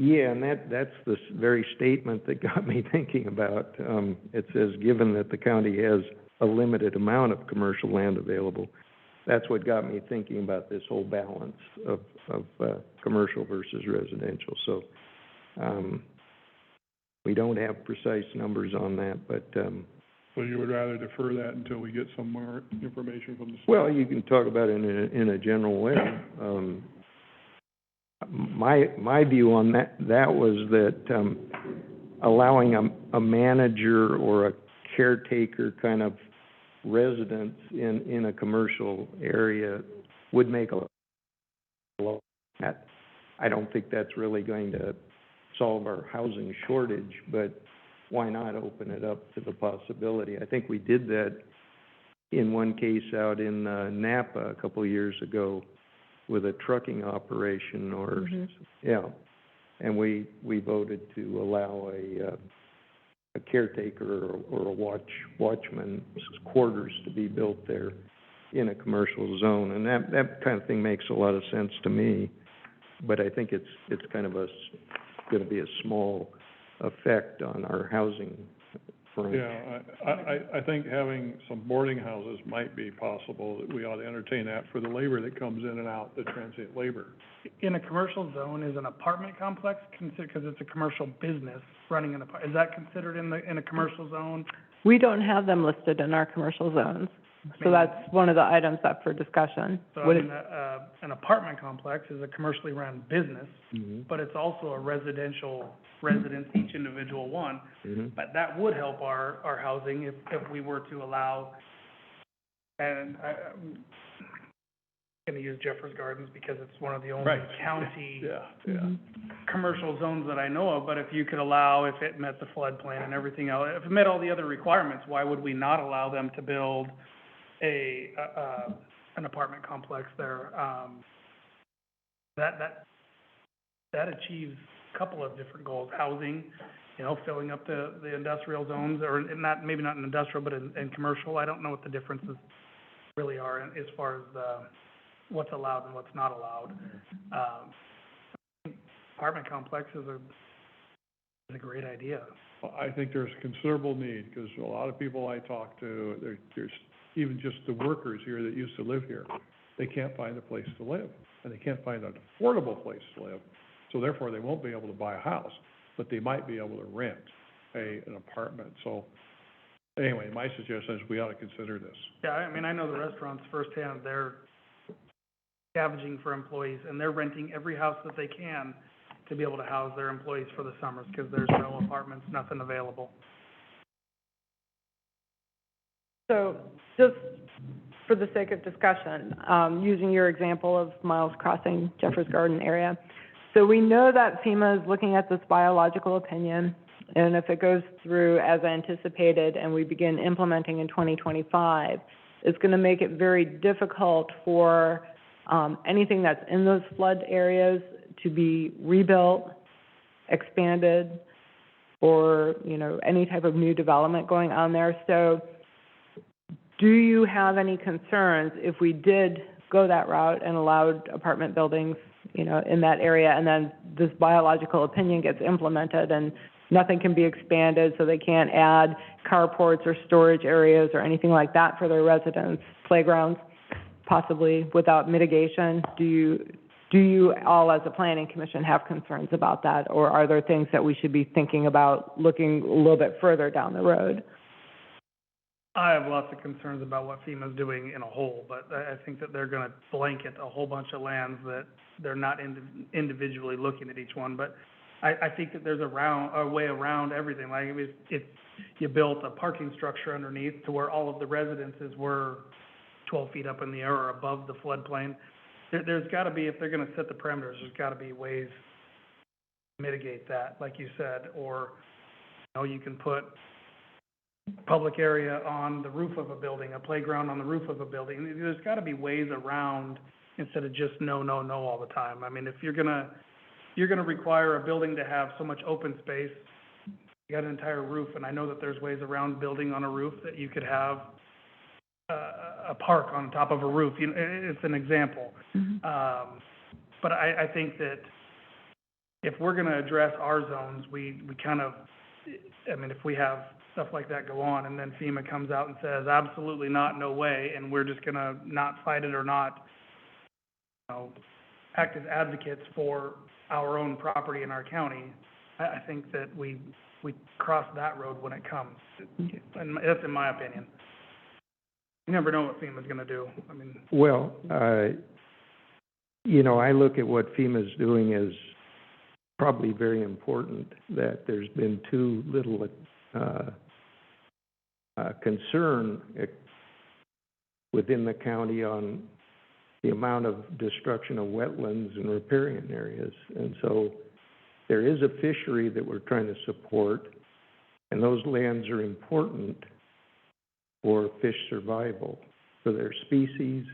Speaker 4: Yeah, and that's the very statement that got me thinking about. It says, given that the county has a limited amount of commercial land available, that's what got me thinking about this whole balance of commercial versus residential. So, we don't have precise numbers on that, but,
Speaker 6: So you would rather defer that until we get some more information from the state?
Speaker 4: well, you can talk about it in a general way. my view on that was that, allowing a manager or a caretaker kind of residence in a commercial area would make a lot. I don't think that's really going to solve our housing shortage, but why not open it up to the possibility? I think we did that in one case out in Napa a couple of years ago with a trucking operation or, yeah. And we voted to allow a caretaker or a watchman's quarters to be built there in a commercial zone. And that kind of thing makes a lot of sense to me. But I think it's kind of gonna be a small effect on our housing front.
Speaker 6: Yeah, I think having some boarding houses might be possible, that we ought to entertain that for the labor that comes in and out, the transient labor.
Speaker 9: In a commercial zone, is an apartment complex considered, because it's a commercial business running is that considered in a commercial zone?
Speaker 5: We don't have them listed in our commercial zones, so that's one of the items up for discussion.
Speaker 9: So, I
Speaker 5: Would
Speaker 9: mean, an apartment complex is a commercially run business, but it's also a residential residence, each individual one. But that would help our housing if we were to allow, and I'm gonna use Jeffers Gardens because it's one of the only county commercial zones that I know of, but if you could allow, if it met the floodplain and everything else, if it met all the other requirements, why would we not allow them to build an apartment complex there? That achieves a couple of different goals: housing, filling up the industrial zones, or maybe not in industrial, but in commercial. I don't know what the differences really are as far as what's allowed and what's not allowed. Apartment complex is a great idea.
Speaker 6: Well, I think there's considerable need, because a lot of people I talk to, there's even just the workers here that used to live here, they can't find a place to live, and they can't find an affordable place to live, so therefore they won't be able to buy a house, but they might be able to rent an apartment. So anyway, my suggestion is we ought to consider this.
Speaker 9: Yeah, I mean, I know the restaurants firsthand. They're scavenging for employees, and they're renting every house that they can to be able to house their employees for the summers, because there's no apartments, nothing available.
Speaker 5: So, just for the sake of discussion, using your example of Miles Crossing, Jeffers Garden area. So we know that FEMA is looking at this biological opinion, and if it goes through as anticipated and we begin implementing in 2025, it's going to make it very difficult for anything that's in those flood areas to be rebuilt, expanded, or, any type of new development going on there. So do you have any concerns if we did go that route and allowed apartment buildings, in that area, and then this biological opinion gets implemented and nothing can be expanded, so they can't add carports or storage areas or anything like that for their residents, playgrounds, possibly without mitigation? Do you all as a planning commission have concerns about that, or are there things that we should be thinking about looking a little bit further down the road?
Speaker 9: I have lots of concerns about what FEMA's doing in a whole, but I think that they're gonna blanket a whole bunch of lands that they're not individually looking at each one. But I think that there's a way around everything. Like, if you built a parking structure underneath to where all of the residences were 12 feet up in the air or above the floodplain, there's gotta be, if they're gonna set the parameters, there's gotta be ways to mitigate that, like you said. Or, you can put public area on the roof of a building, a playground on the roof of a building. There's got to be ways around, instead of just no all the time. I mean, if you're gonna require a building to have so much open space, you got an entire roof, and I know that there's ways around building on a roof that you could have a park on top of a roof. It's an example. But I think that if we're gonna address our zones, we kind of, if we have stuff like that go on, and then FEMA comes out and says, absolutely not, no way, and we're just gonna not fight it or not, act as advocates for our own property in our county, I think that we cross that road when it comes. And that's in my opinion. You never know what FEMA's gonna do.
Speaker 4: Well, you know, I look at what FEMA's doing as probably very important, that there's been too little concern within the county on the amount of destruction of wetlands and riparian areas. And so there is a fishery that we're trying to support, and those lands are important for fish survival, for their species,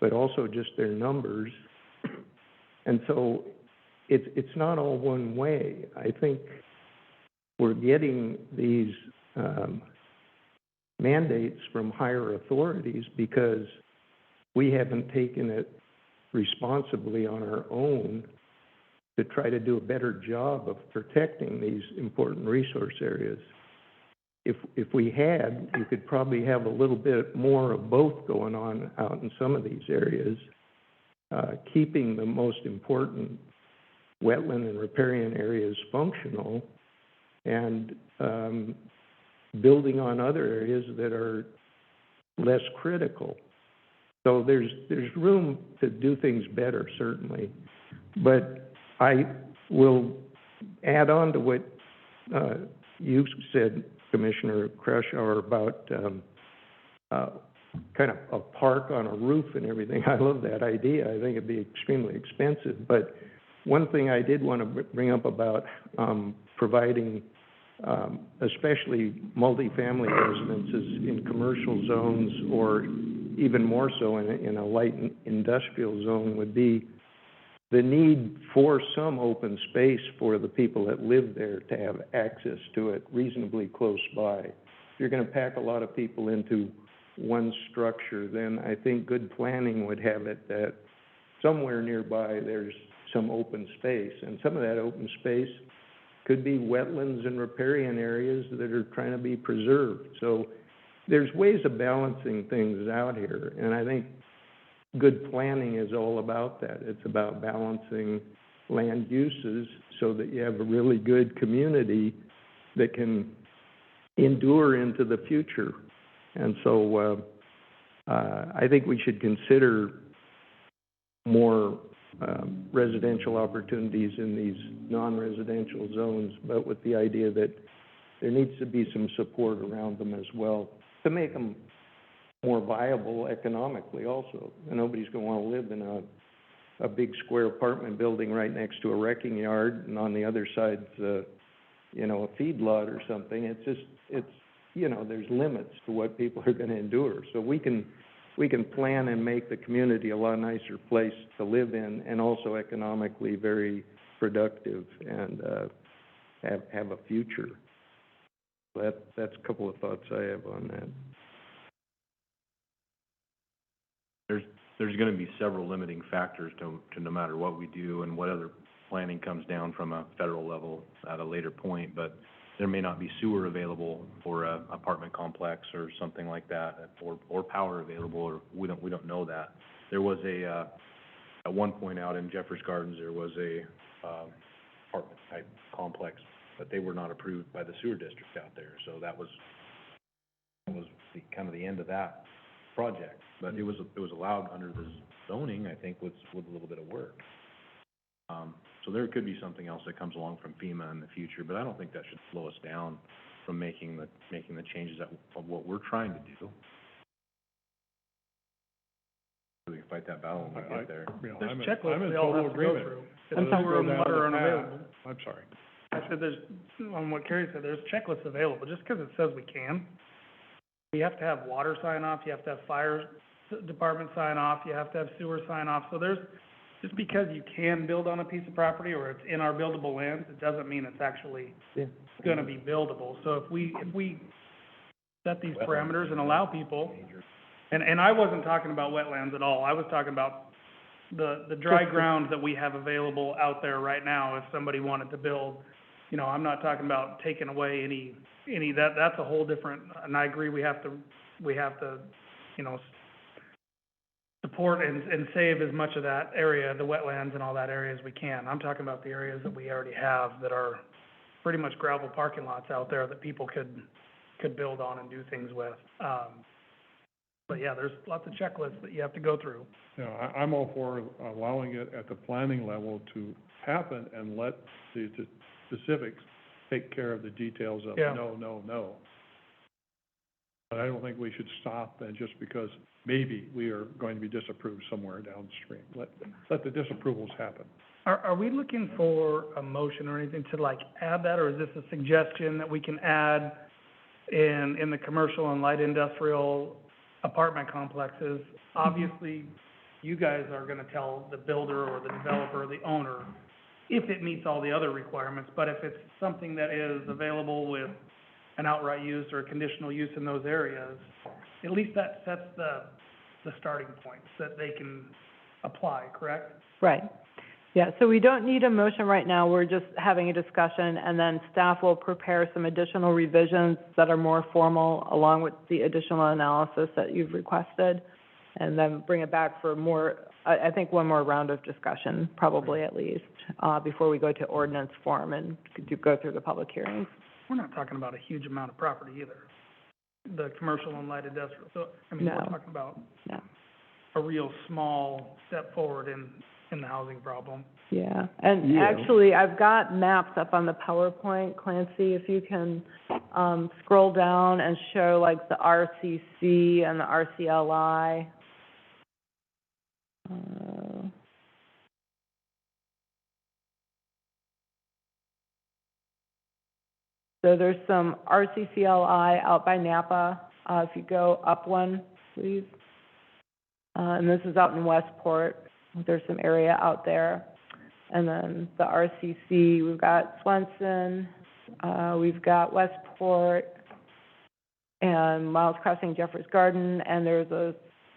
Speaker 4: but also just their numbers. And so it's not all one way. I think we're getting these mandates from higher authorities because we haven't taken it responsibly on our own to try to do a better job of protecting these important resource areas. If we had, we could probably have a little bit more of both going on out in some of these areas, keeping the most important wetland and riparian areas functional, and building on other areas that are less critical. So there's room to do things better, certainly. But I will add on to what you said, Commissioner Kraushaar, about kind of a park on a roof and everything. I love that idea. I think it'd be extremely expensive. But one thing I did want to bring up about providing especially multifamily residences in commercial zones, or even more so in a light industrial zone, would be the need for some open space for the people that live there to have access to it reasonably close by. If you're going to pack a lot of people into one structure, then I think good planning would have it that somewhere nearby there's some open space, and some of that open space could be wetlands and riparian areas that are trying to be preserved. So there's ways of balancing things out here, and I think good planning is all about that. It's about balancing land uses so that you have a really good community that can endure into the future. And so I think we should consider more residential opportunities in these non-residential zones, but with the idea that there needs to be some support around them as well to make them more viable economically also. And nobody's going to want to live in a big square apartment building right next to a wrecking yard, and on the other side's you know, a feedlot or something. It's you know, there's limits to what people are going to endure. So we can plan and make the community a lot nicer place to live in, and also economically very productive, and have a future. That's a couple of thoughts I have on that.
Speaker 7: There's going to be several limiting factors to no matter what we do and what other planning comes down from a federal level at a later point, but there may not be sewer available for a apartment complex or something like that, or power available, or we don't know that. There was at one point out in Jeffers Gardens, there was a apartment type complex, but they were not approved by the sewer district out there, so that was kind of the end of that project. But it was allowed under the zoning, I think, with a little bit of work. So there could be something else that comes along from FEMA in the future, but I don't think that should slow us down from making the changes of what we're trying to do. We can fight that battle when we get there.
Speaker 9: There's
Speaker 6: I'm
Speaker 9: checklists
Speaker 6: in
Speaker 9: we all
Speaker 6: total
Speaker 9: have to go
Speaker 6: agreement.
Speaker 9: through.
Speaker 6: Let
Speaker 9: If
Speaker 6: us
Speaker 9: sewer
Speaker 6: go
Speaker 9: and
Speaker 6: down
Speaker 9: water
Speaker 6: the
Speaker 9: are
Speaker 6: path.
Speaker 9: unavailable.
Speaker 6: I'm sorry.
Speaker 9: I said there's, on what Kerry said, there's checklists available. Just because it says we can, you have to have water sign off, you have to have fire department sign off, you have to have sewer sign off. So there's, just because you can build on a piece of property or it's in our buildable lands, it doesn't mean it's actually gonna be buildable. So if we set these parameters and allow people, and I wasn't talking about wetlands at all, I was talking about the dry ground that we have available out there right now if somebody wanted to build. You know, I'm not talking about taking away any, that's a whole different, and I agree we have to, you know, support and save as much of that area, the wetlands and all that area as we can. I'm talking about the areas that we already have that are pretty much gravel parking lots out there that people could build on and do things with. But yeah, there's lots of checklists that you have to go through.
Speaker 6: You know, I'm all for allowing it at the planning level to happen and let the specifics take care of the details of
Speaker 9: Yeah.
Speaker 6: no. But I don't think we should stop and just because maybe we are going to be disapproved somewhere downstream. Let the disapprovals happen.
Speaker 9: Are we looking for a motion or anything to like add that, or is this a suggestion that we can add in the commercial and light industrial apartment complexes? Obviously, you guys are gonna tell the builder or the developer or the owner if it meets all the other requirements, but if it's something that is available with an outright use or a conditional use in those areas, at least that sets the starting points that they can apply, correct?
Speaker 5: Right. Yeah, so we don't need a motion right now, we're just having a discussion, and then staff will prepare some additional revisions that are more formal, along with the additional analysis that you've requested, and then bring it back for more, I think one more round of discussion, probably at least, before we go to ordinance form and go through the public hearings.
Speaker 9: We're not talking about a huge amount of property either, the commercial and light industrial, so, I mean, we're
Speaker 5: No.
Speaker 9: talking about
Speaker 5: No.
Speaker 9: a real small step forward in the housing problem.
Speaker 5: Yeah, and
Speaker 4: Yeah.
Speaker 5: actually, I've got maps up on the PowerPoint, Clancy, if you can, scroll down and show like the RCC and the RCLI. So there's some RCCLI out by Napa, if you go up one, please. And this is out in Westport. There's some area out there. And then the RCC, we've got Swenson, we've got Westport, and Miles Crossing, Jeffers Garden, and there's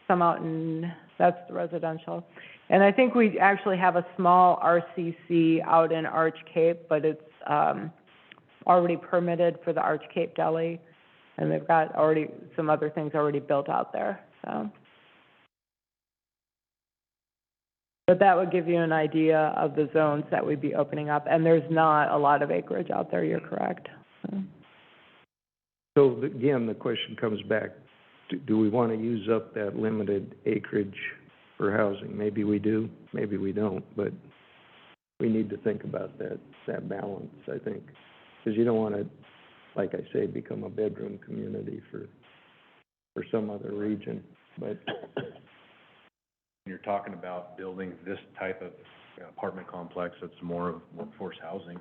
Speaker 5: some out in, that's the residential. And I think we actually have a small RCC out in Arch Cape, but it's, already permitted for the Arch Cape Deli, and they've got already some other things already built out there, so. But that would give you an idea of the zones that we'd be opening up, and there's not a lot of acreage out there, you're correct.
Speaker 4: So again, the question comes back, do we want to use up that limited acreage for housing? Maybe we do, maybe we don't, but we need to think about that balance, I think. Because you don't want to, like I say, become a bedroom community for some other region, but
Speaker 7: When you're talking about building this type of apartment complex, it's more of workforce housing,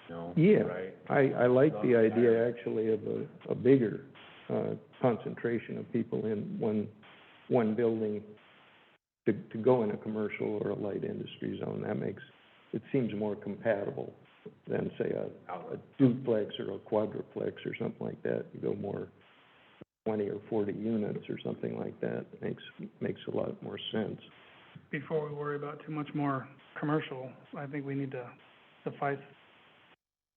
Speaker 7: you know,
Speaker 4: yeah,
Speaker 7: right?
Speaker 4: I like the idea actually of a bigger, concentration of people in one building to go in a commercial or a light industry zone. It seems more compatible than, say, a duplex or a quadruplex or something like that. You go more 20 or 40 units or something like that. Makes a lot more sense.
Speaker 9: Before we worry about too much more commercial, I think we need to suffice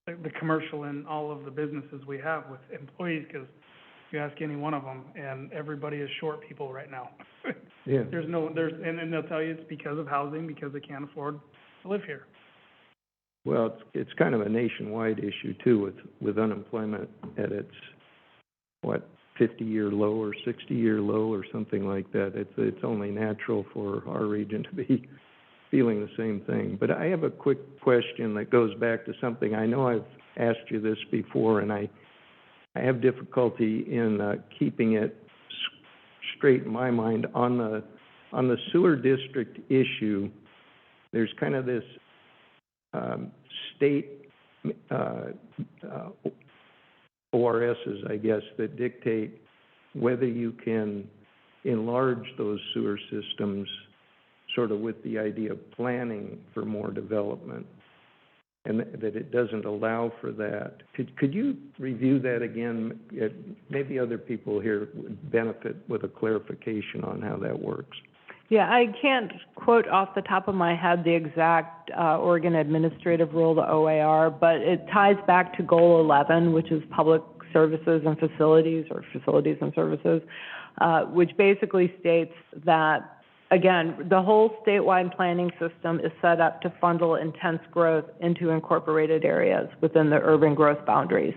Speaker 9: the commercial in all of the businesses we have with employees, because you ask any one of them, and everybody is short people right now.
Speaker 4: Yeah.
Speaker 9: And they'll tell you it's because of housing, because they can't afford to live here.
Speaker 4: Well, it's kind of a nationwide issue too, with unemployment at its, 50-year low or 60-year low or something like that. It's only natural for our region to be feeling the same thing. But I have a quick question that goes back to something. I know I've asked you this before, and I have difficulty in keeping it straight in my mind. On the sewer district issue, there's kind of this state ORSs, I guess, that dictate whether you can enlarge those sewer systems, sort of with the idea of planning for more development, and that it doesn't allow for that. Could you review that again? Maybe other people here would benefit with a clarification on how that works.
Speaker 5: Yeah, I can't quote off the top of my head the exact Oregon Administrative Rule, the OAR, but it ties back to Goal 11, which is Public Services and Facilities, or Facilities and Services, which basically states that, again, the whole statewide planning system is set up to funnel intense growth into incorporated areas within the urban growth boundaries.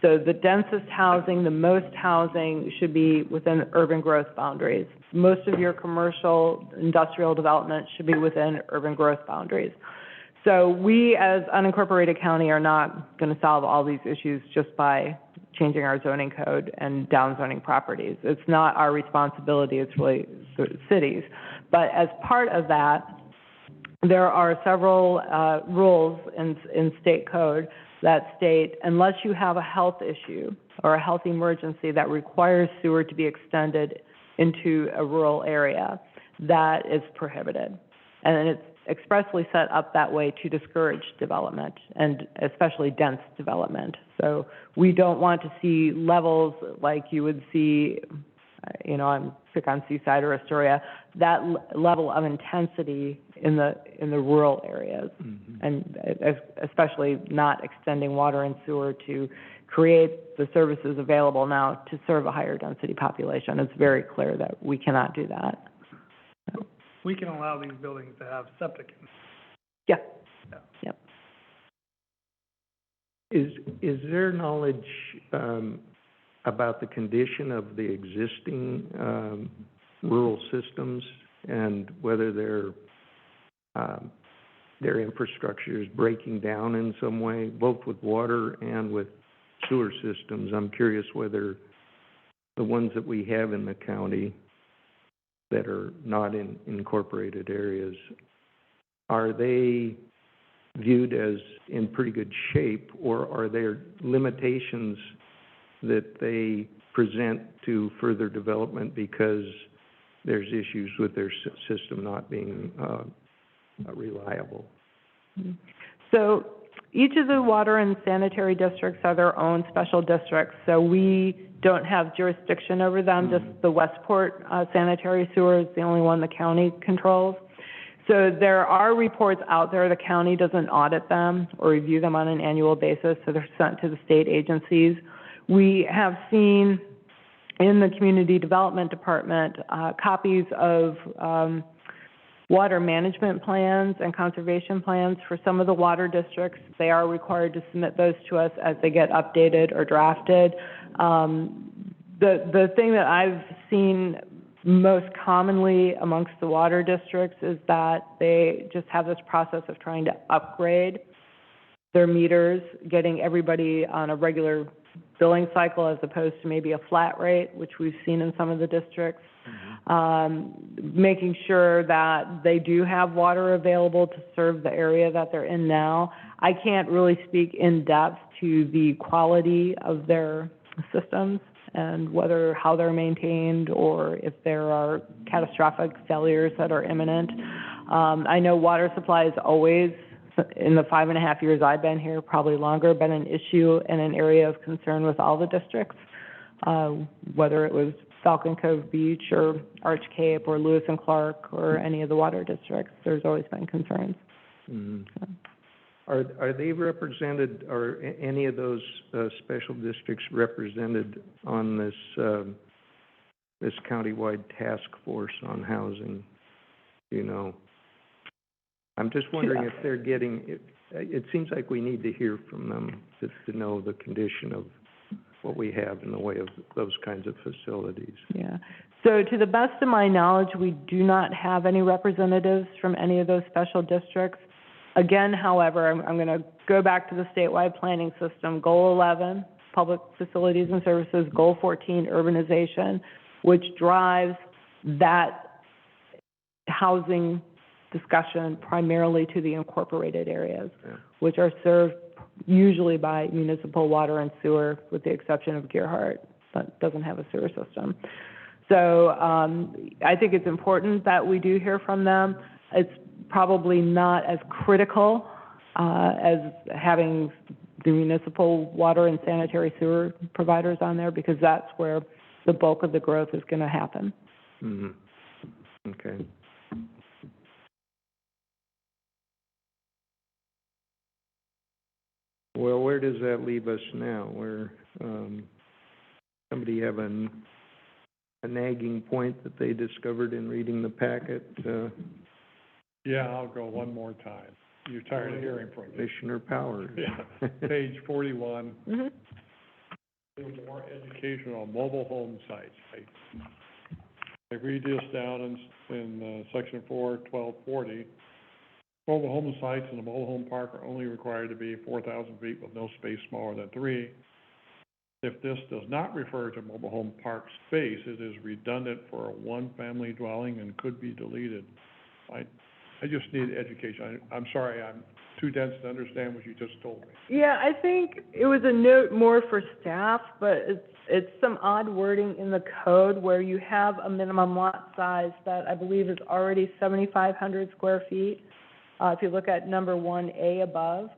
Speaker 5: So the densest housing, the most housing should be within urban growth boundaries. Most of your commercial, industrial development should be within urban growth boundaries. So we, as unincorporated county, are not going to solve all these issues just by changing our zoning code and downzoning properties. It's not our responsibility, it's really the cities. But as part of that, there are several rules in state code that state unless you have a health issue or a health emergency that requires sewer to be extended into a rural area, that is prohibited. And it's expressly set up that way to discourage development, and especially dense development. So we don't want to see levels like you would see, you know, I'm pick on Seaside or Astoria, that level of intensity in the rural areas, and especially not extending water and sewer to create the services available now to serve a higher density population. It's very clear that we cannot do that.
Speaker 9: We can allow these buildings to have septic in them.
Speaker 5: Yeah. Yep.
Speaker 4: Is there knowledge, about the condition of the existing, rural systems and whether their infrastructure is breaking down in some way, both with water and with sewer systems? I'm curious whether the ones that we have in the county that are not in incorporated areas, are they viewed as in pretty good shape, or are there limitations that they present to further development because there's issues with their system not being reliable?
Speaker 5: So each of the water and sanitary districts are their own special districts, so we don't have jurisdiction over them. Just the Westport sanitary sewer is the only one the county controls. So there are reports out there. The county doesn't audit them or review them on an annual basis, so they're sent to the state agencies. We have seen in the Community Development Department copies of water management plans and conservation plans for some of the water districts. They are required to submit those to us as they get updated or drafted. The thing that I've seen most commonly amongst the water districts is that they just have this process of trying to upgrade their meters, getting everybody on a regular billing cycle as opposed to maybe a flat rate, which we've seen in some of the districts. Making sure that they do have water available to serve the area that they're in now. I can't really speak in depth to the quality of their systems and how they're maintained or if there are catastrophic failures that are imminent. I know water supply is always, in the 5.5 years I've been here, probably longer, been an issue and an area of concern with all the districts, whether it was Falcon Cove Beach or Arch Cape or Lewis and Clark or any of the water districts. There's always been concerns.
Speaker 4: Are they represented, or any of those special districts represented on this countywide task force on housing? You know, I'm just wondering if they're getting. It seems like we need to hear from them to know the condition of what we have in the way of those kinds of facilities.
Speaker 5: Yeah. So to the best of my knowledge, we do not have any representatives from any of those special districts. Again, however, I'm going to go back to the statewide planning system. Goal 11, public facilities and services. Goal 14, urbanization, which drives that housing discussion primarily to the incorporated areas, which are served usually by municipal water and sewer, with the exception of Gerhardt, that doesn't have a sewer system. So I think it's important that we do hear from them. It's probably not as critical as having the municipal water and sanitary sewer providers on there, because that's where the bulk of the growth is going to happen.
Speaker 4: Okay. Well, where does that leave us now? Where, somebody have a nagging point that they discovered in reading the packet?
Speaker 6: Yeah, I'll go one more time. You're tired of hearing from me.
Speaker 4: Commissioner Powers.
Speaker 6: Yeah, page 41. little more education on mobile home sites. I read this down in section 4, 1240. Mobile home sites in a mobile home park are only required to be 4,000 feet with no space smaller than 3. If this does not refer to mobile home park space, it is redundant for a one-family dwelling and could be deleted. I just need education. I'm sorry, I'm too dense to understand what you just told me.
Speaker 5: Yeah, I think it was a note more for staff, but it's some odd wording in the code where you have a minimum lot size that I believe is already 7,500 square feet. If you look at number 1A above.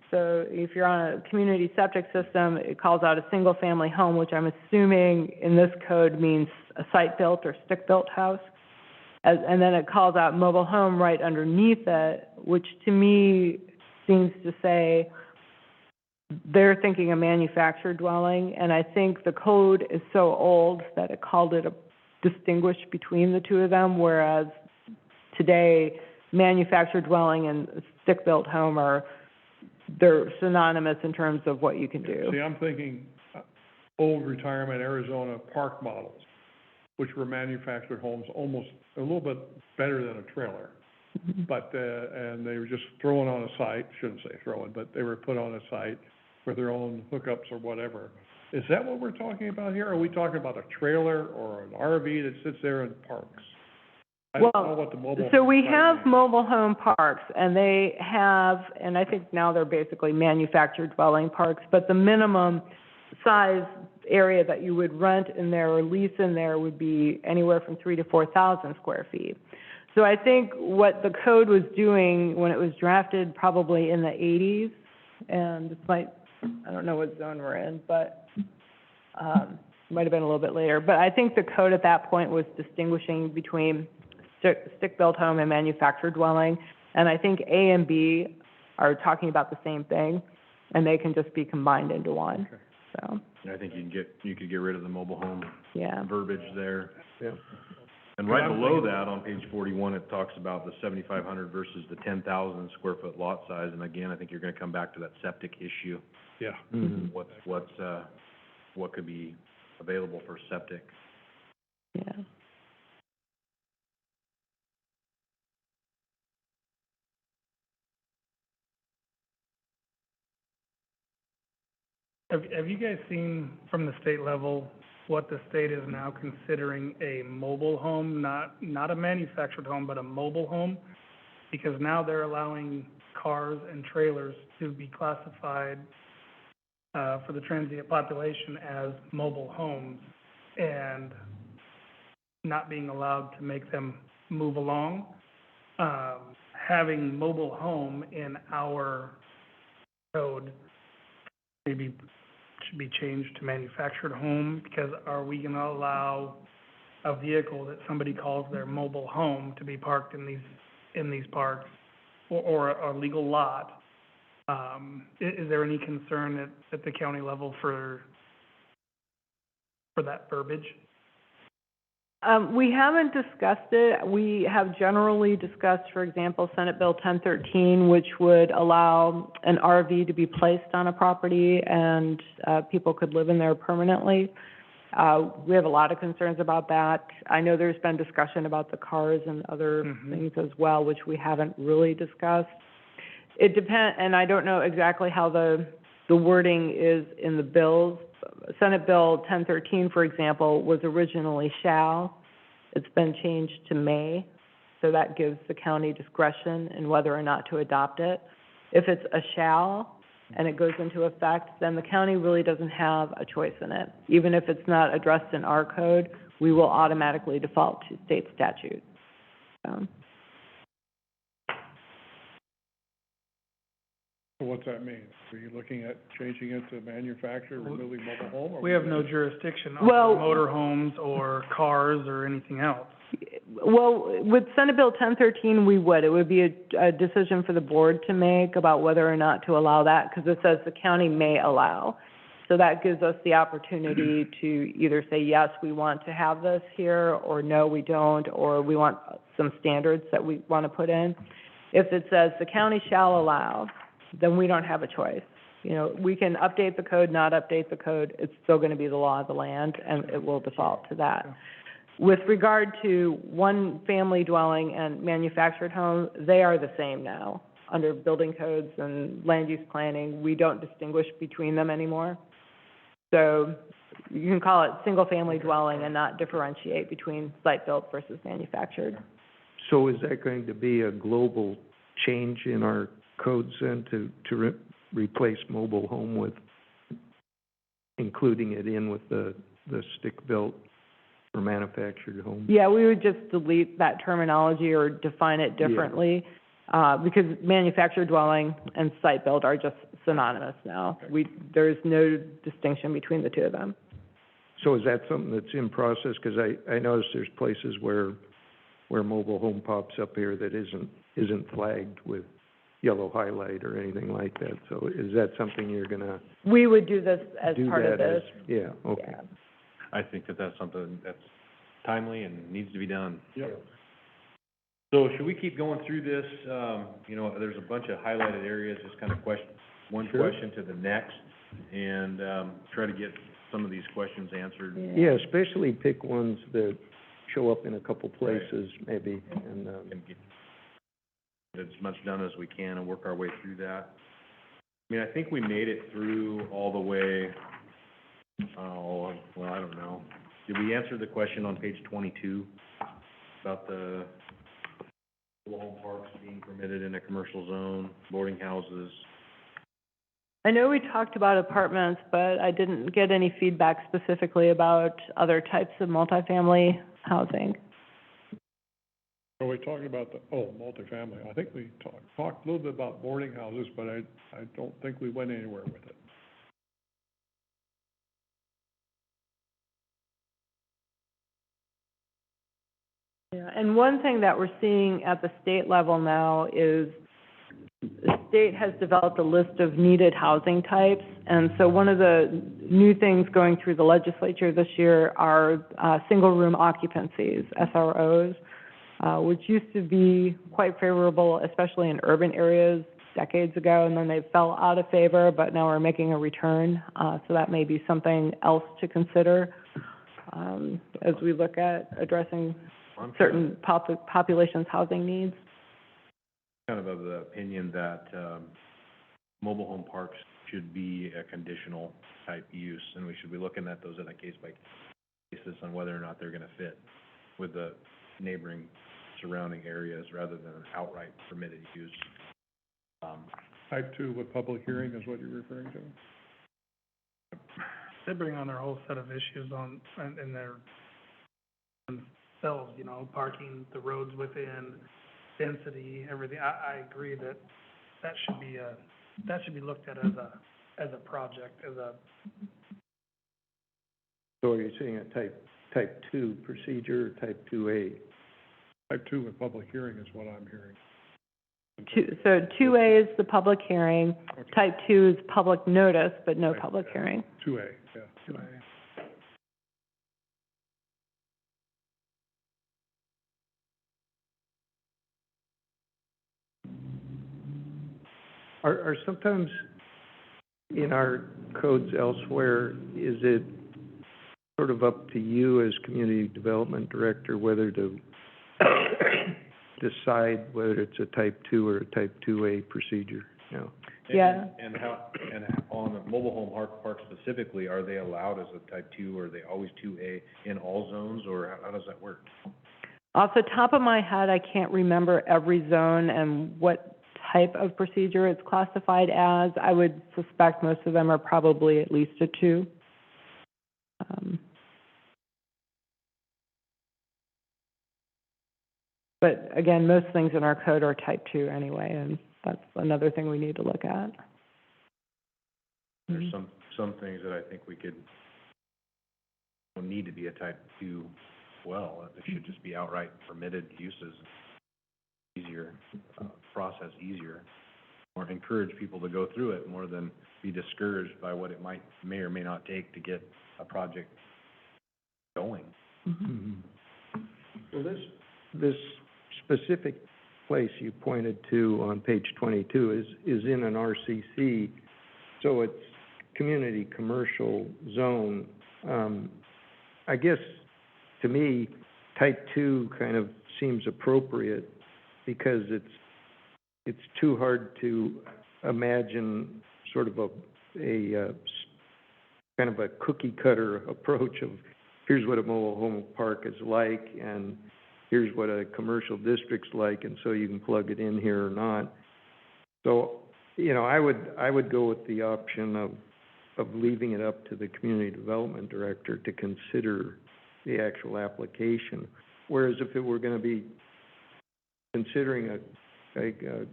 Speaker 5: So if you're on a community septic system, it calls out a single-family home, which I'm assuming in this code means a site-built or stick-built house. And then it calls out mobile home right underneath it, which to me seems to say they're thinking a manufactured dwelling. And I think the code is so old that it called it distinguished between the two of them, whereas today, manufactured dwelling and stick-built home they're synonymous in terms of what you can do.
Speaker 6: See, I'm thinking old retirement Arizona park models, which were manufactured homes almost a little bit better than a trailer. But, and they were just thrown on a site, shouldn't say thrown, but they were put on a site for their own hookups or whatever. Is that what we're talking about here? Are we talking about a trailer or an RV that sits there and parks? I don't know what the mobile.
Speaker 5: So we
Speaker 6: home
Speaker 5: have
Speaker 6: means.
Speaker 5: mobile home parks, and they have, and I think now they're basically manufactured dwelling parks, but the minimum size area that you would rent in there or lease in there would be anywhere from 3,000 to 4,000 square feet. So I think what the code was doing when it was drafted probably in the 80s, and this might, I don't know what zone we're in, but might have been a little bit later. But I think the code at that point was distinguishing between stick-built home and manufactured dwelling. And I think A and B are talking about the same thing, and they can just be combined into one.
Speaker 6: Okay.
Speaker 5: So,
Speaker 7: And I think you could get rid of the mobile home
Speaker 5: yeah.
Speaker 7: verbiage there.
Speaker 4: Yeah.
Speaker 7: And right below that, on page 41, it talks about the 7,500 versus the 10,000 square foot lot size. And again, I think you're gonna come back to that septic issue.
Speaker 6: Yeah.
Speaker 7: What could be available for septic?
Speaker 5: Yeah.
Speaker 9: Have you guys seen from the state level what the state is now considering a mobile home, not a manufactured home, but a mobile home? Because now they're allowing cars and trailers to be classified for the transient population as mobile homes and not being allowed to make them move along. Having mobile home in our code maybe should be changed to manufactured home, because are we gonna allow a vehicle that somebody calls their mobile home to be parked in these parks or a legal lot? Is there any concern at the county level for that verbiage?
Speaker 5: We haven't discussed it. We have generally discussed, for example, Senate Bill 1013, which would allow an RV to be placed on a property and people could live in there permanently. We have a lot of concerns about that. I know there's been discussion about the cars and other things as well, which we haven't really discussed. It depends, and I don't know exactly how the wording is in the bills. Senate Bill 1013, for example, was originally shall. It's been changed to may, so that gives the county discretion in whether or not to adopt it. If it's a shall and it goes into effect, then the county really doesn't have a choice in it. Even if it's not addressed in our code, we will automatically default to state statute.
Speaker 6: So what's that mean? Are you looking at changing it to manufactured, removing mobile home? or
Speaker 9: We have no jurisdiction on
Speaker 5: Well-
Speaker 9: motorhomes or cars or anything else.
Speaker 5: Well, with Senate Bill 1013, we would. It would be a decision for the board to make about whether or not to allow that, because it says the county may allow. So that gives us the opportunity to either say, yes, we want to have this here, or no, we don't, or we want some standards that we want to put in. If it says the county shall allow, then we don't have a choice. You know, we can update the code, not update the code, it's still gonna be the law of the land, and it will default to that. With regard to one-family dwelling and manufactured home, they are the same now. Under building codes and land use planning, we don't distinguish between them anymore. So you can call it single-family dwelling and not differentiate between site-built versus manufactured.
Speaker 4: So is that going to be a global change in our codes then to replace mobile home with including it in with the stick-built or manufactured home?
Speaker 5: Yeah, we would just delete that terminology or define it differently, because manufactured dwelling and site-built are just synonymous now. There's no distinction between the two of them.
Speaker 4: So is that something that's in process? Because I noticed there's places where mobile home pops up here that isn't flagged with yellow highlight or anything like that. So is that something you're gonna
Speaker 5: We would do this as
Speaker 4: do
Speaker 5: part of
Speaker 4: that as?
Speaker 5: this.
Speaker 4: Yeah, okay.
Speaker 5: Yeah.
Speaker 7: I think that that's something that's timely and needs to be done.
Speaker 6: Yep.
Speaker 7: So should we keep going through this? You know, there's a bunch of highlighted areas, just kind of one
Speaker 4: Sure.
Speaker 7: question to the next, and, try to get some of these questions answered.
Speaker 4: Yeah, especially pick ones that show up in a couple places maybe, and,
Speaker 7: And get as much done as we can and work our way through that. I mean, I think we made it through all the way, well, I don't know. Did we answer the question on page 22 about the mobile home parks being permitted in a commercial zone, boarding houses?
Speaker 5: I know we talked about apartments, but I didn't get any feedback specifically about other types of multifamily housing.
Speaker 6: Are we talking about multifamily? I think we talked a little bit about boarding houses, but I don't think we went anywhere with it.
Speaker 5: Yeah, and one thing that we're seeing at the state level now is the state has developed a list of needed housing types. And so one of the new things going through the legislature this year are single-room occupancies, SROs, which used to be quite favorable, especially in urban areas decades ago, and then they fell out of favor, but now we're making a return. So that may be something else to consider as we look at addressing certain population's housing needs.
Speaker 7: Kind of the opinion that, mobile home parks should be a conditional type use, and we should be looking at those on a case-by-case basis on whether or not they're gonna fit with the neighboring surrounding areas rather than an outright permitted use.
Speaker 6: Type 2 with public hearing is what you're referring to?
Speaker 9: They bring on their whole set of issues in their themselves, you know, parking, the roads within, density, everything. I agree that should be looked at as a project,
Speaker 4: so are you saying a type 2 procedure or type 2A?
Speaker 6: Type 2 with public hearing is what I'm hearing.
Speaker 5: So 2A is the public hearing,
Speaker 6: Okay.
Speaker 5: type 2 is public notice, but no
Speaker 6: Right,
Speaker 5: public
Speaker 6: yeah.
Speaker 5: hearing.
Speaker 6: 2A, yeah.
Speaker 4: Are sometimes in our codes elsewhere, is it sort of up to you as community development director whether to decide whether it's a type 2 or a type 2A procedure, you know?
Speaker 5: Yeah.
Speaker 7: And on the mobile home park specifically, are they allowed as a type 2, or are they always 2A in all zones, or how does that work?
Speaker 5: Off the top of my head, I can't remember every zone and what type of procedure it's classified as. I would suspect most of them are probably at least a 2. But again, most things in our code are type 2 anyway, and that's another thing we need to look at.
Speaker 7: There's some things that I think we could, don't need to be a type 2 well. It should just be outright permitted uses, easier, process easier, or encourage people to go through it more than be discouraged by what it may or may not take to get a project going.
Speaker 4: Well, this specific place you pointed to on page 22 is in an RCC, So it's community commercial zone. I guess, to me, type 2 kind of seems appropriate because it's too hard to imagine sort of a kind of a cookie cutter approach of here's what a mobile home park is like and here's what a commercial district's like, and so you can plug it in here or not. So, you know, I would go with the option of leaving it up to the community development director to consider the actual application. Whereas if it were gonna be considering a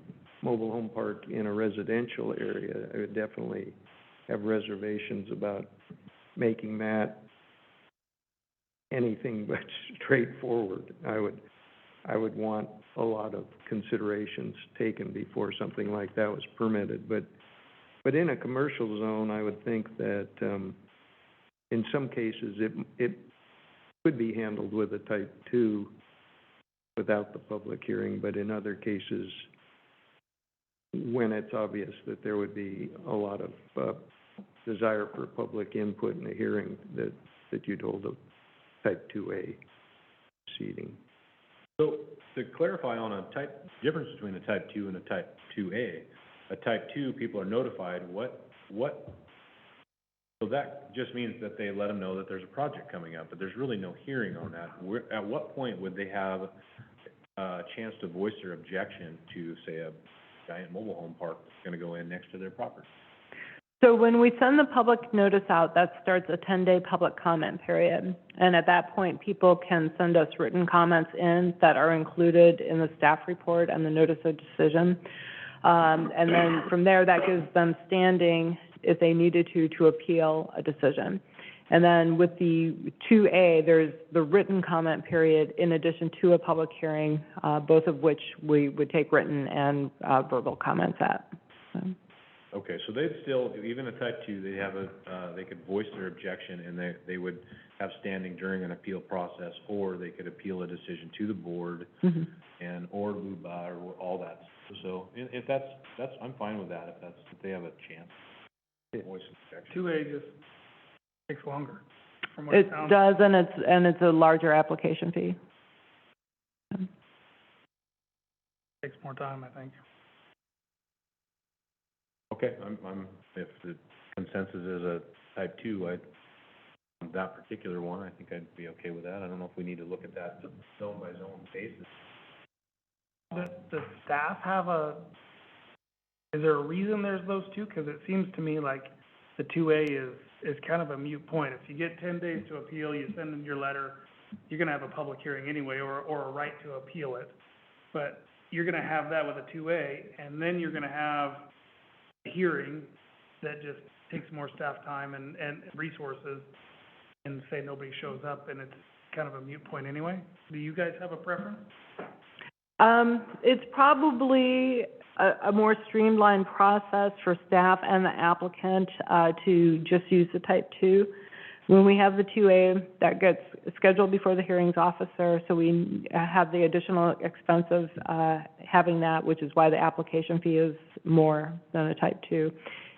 Speaker 4: mobile home park in a residential area, I would definitely have reservations about making that anything but straightforward. I would want a lot of considerations taken before something like that was permitted. But in a commercial zone, I would think that, in some cases, it could be handled with a type 2 without the public hearing, but in other cases, when it's obvious that there would be a lot of, desire for public input in a hearing, that you'd hold a type 2A proceeding.
Speaker 7: So to clarify on a difference between a type 2 and a type 2A, a type 2, people are notified, so that just means that they let them know that there's a project coming up, but there's really no hearing on that. At what point would they have a chance to voice their objection to, say, a giant mobile home park that's gonna go in next to their property?
Speaker 5: So when we send the public notice out, that starts a 10-day public comment period. And at that point, people can send us written comments in that are included in the staff report and the notice of decision. And then from there, that gives them standing, if they needed to appeal a decision. And then with the 2A, there's the written comment period in addition to a public hearing, both of which we would take written and verbal comments at. So.
Speaker 7: Okay, so they'd still, even a type 2, they have they could voice their objection and they would have standing during an appeal process, or they could appeal a decision to the board and, or LUBA, or all that. So if that's, I'm fine with that, if they have a chance to voice an objection.
Speaker 9: 2A just takes longer, from what it
Speaker 5: It
Speaker 9: sounds.
Speaker 5: does, and it's a larger application fee.
Speaker 9: Takes more time, I think.
Speaker 7: Okay, I'm, if the consensus is a type 2, that particular one, I think I'd be okay with that. I don't know if we need to look at that zone by zone basis.
Speaker 9: Does staff have is there a reason there's those two? Because it seems to me like the 2A is kind of a moot point. If you get 10 days to appeal, you send in your letter, you're gonna have a public hearing anyway, or a right to appeal it. But you're gonna have that with a 2A, and then you're gonna have a hearing that just takes more staff time and resources, and say nobody shows up, and it's kind of a moot point anyway. Do you guys have a preference?
Speaker 5: It's probably a more streamlined process for staff and the applicant, to just use the type 2. When we have the 2A, that gets scheduled before the hearings officer, so we have the additional expense of, having that, which is why the application fee is more than a type 2.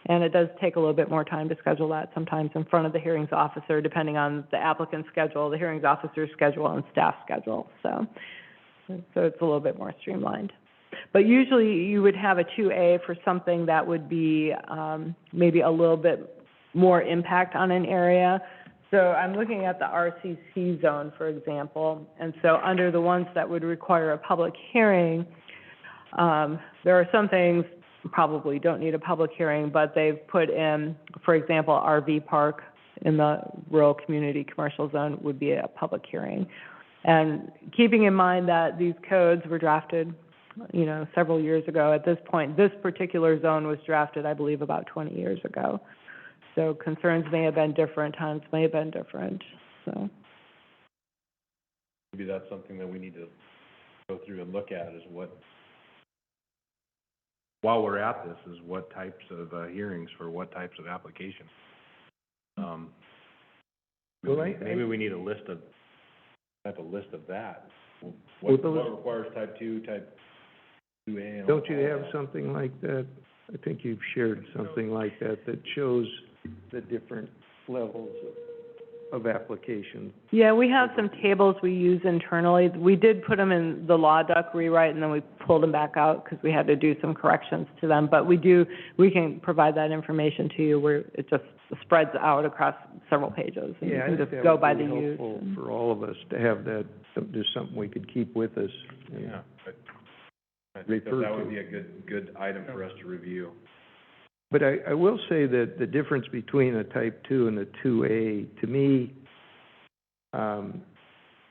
Speaker 5: And it does take a little bit more time to schedule that, sometimes in front of the hearings officer, depending on the applicant's schedule, the hearings officer's schedule, and staff schedule, so it's a little bit more streamlined. But usually you would have a 2A for something that would be, maybe a little bit more impact on an area. So I'm looking at the RCC zone, for example, and so under the ones that would require a public hearing, there are some things probably don't need a public hearing, but they've put in, for example, RV park in the rural community commercial zone would be a public hearing. And keeping in mind that these codes were drafted, several years ago, at this point, this particular zone was drafted, I believe, about 20 years ago. So concerns may have been different, times may have been different, so.
Speaker 7: Maybe that's something that we need to go through and look at, is while we're at this, is what types of hearings for what types of applications. Maybe we need a list of that. What requires type 2, type 2A?
Speaker 4: Don't you have something like that, I think you've shared something like that, that shows the different levels of application.
Speaker 5: Yeah, we have some tables we use internally. We did put them in the law doc rewrite, and then we pulled them back out because we had to do some corrections to them. But we can provide that information to you where it just spreads out across several pages. And you
Speaker 4: Yeah, I
Speaker 5: can
Speaker 4: think
Speaker 5: just
Speaker 4: that
Speaker 5: go
Speaker 4: would
Speaker 5: by
Speaker 4: be
Speaker 5: the use.
Speaker 4: helpful for all of us to have that, just something we could keep with us. and-
Speaker 7: Yeah, but I think that
Speaker 4: Refer
Speaker 7: that would
Speaker 4: to.
Speaker 7: be a good item for us to review.
Speaker 4: But I will say that the difference between a type 2 and a 2A, to me,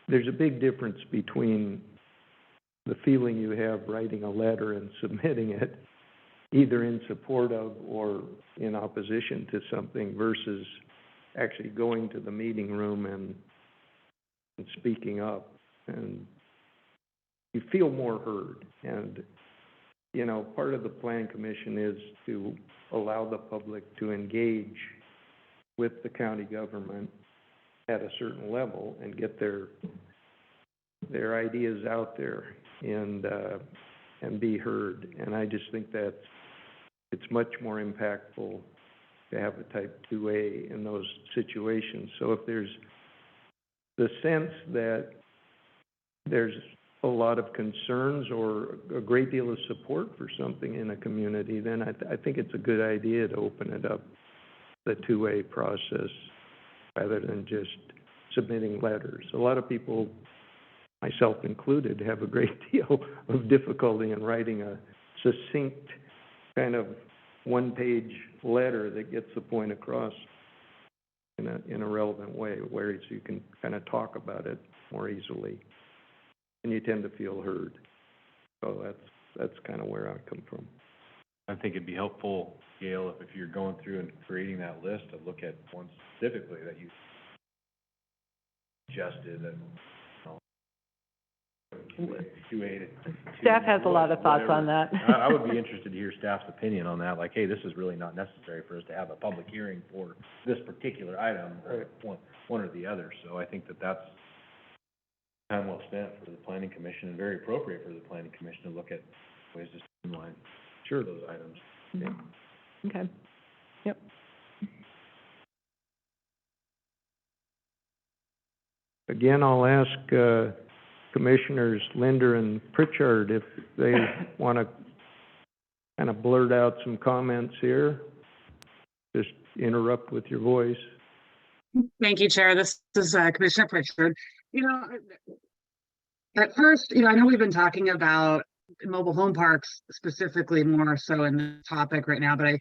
Speaker 4: there's a big difference between the feeling you have writing a letter and submitting it, either in support of or in opposition to something, versus actually going to the meeting room and speaking up. And you feel more heard. And, you know, part of the Plan Commission is to allow the public to engage with the county government at a certain level and get their ideas out there and be heard. And I just think that it's much more impactful to have a type 2A in those situations. So if there's the sense that there's a lot of concerns or a great deal of support for something in a community, then I think it's a good idea to open it up, the 2A process, rather than just submitting letters. A lot of people, myself included, have a great deal of difficulty in writing a succinct kind of one-page letter that gets the point across in a relevant way, where you can kind of talk about it more easily, and you tend to feel heard. So that's kind of where I come from.
Speaker 7: I think it'd be helpful, Gail, if you're going through and creating that list, to look at one specifically that you suggested, that, you know, 2A to 2,
Speaker 5: Staff has a lot of thoughts on
Speaker 7: whatever.
Speaker 5: that.
Speaker 7: I would be interested to hear staff's opinion on that, like, hey, this is really not necessary for us to have a public hearing for this particular item, or one or the other. So I think that that's time well spent for the planning commission, and very appropriate for the planning commission to look at ways to streamline those items.
Speaker 5: Yeah. Okay. Yep.
Speaker 4: Again, I'll ask Commissioners Linder and Pritchard if they want to kind of blurt out some comments here. Just interrupt with your voice.
Speaker 8: Thank you, Chair. This is Commissioner Pritchard. You know, at first, you know, I know we've been talking about mobile home parks specifically more so in the topic right now, but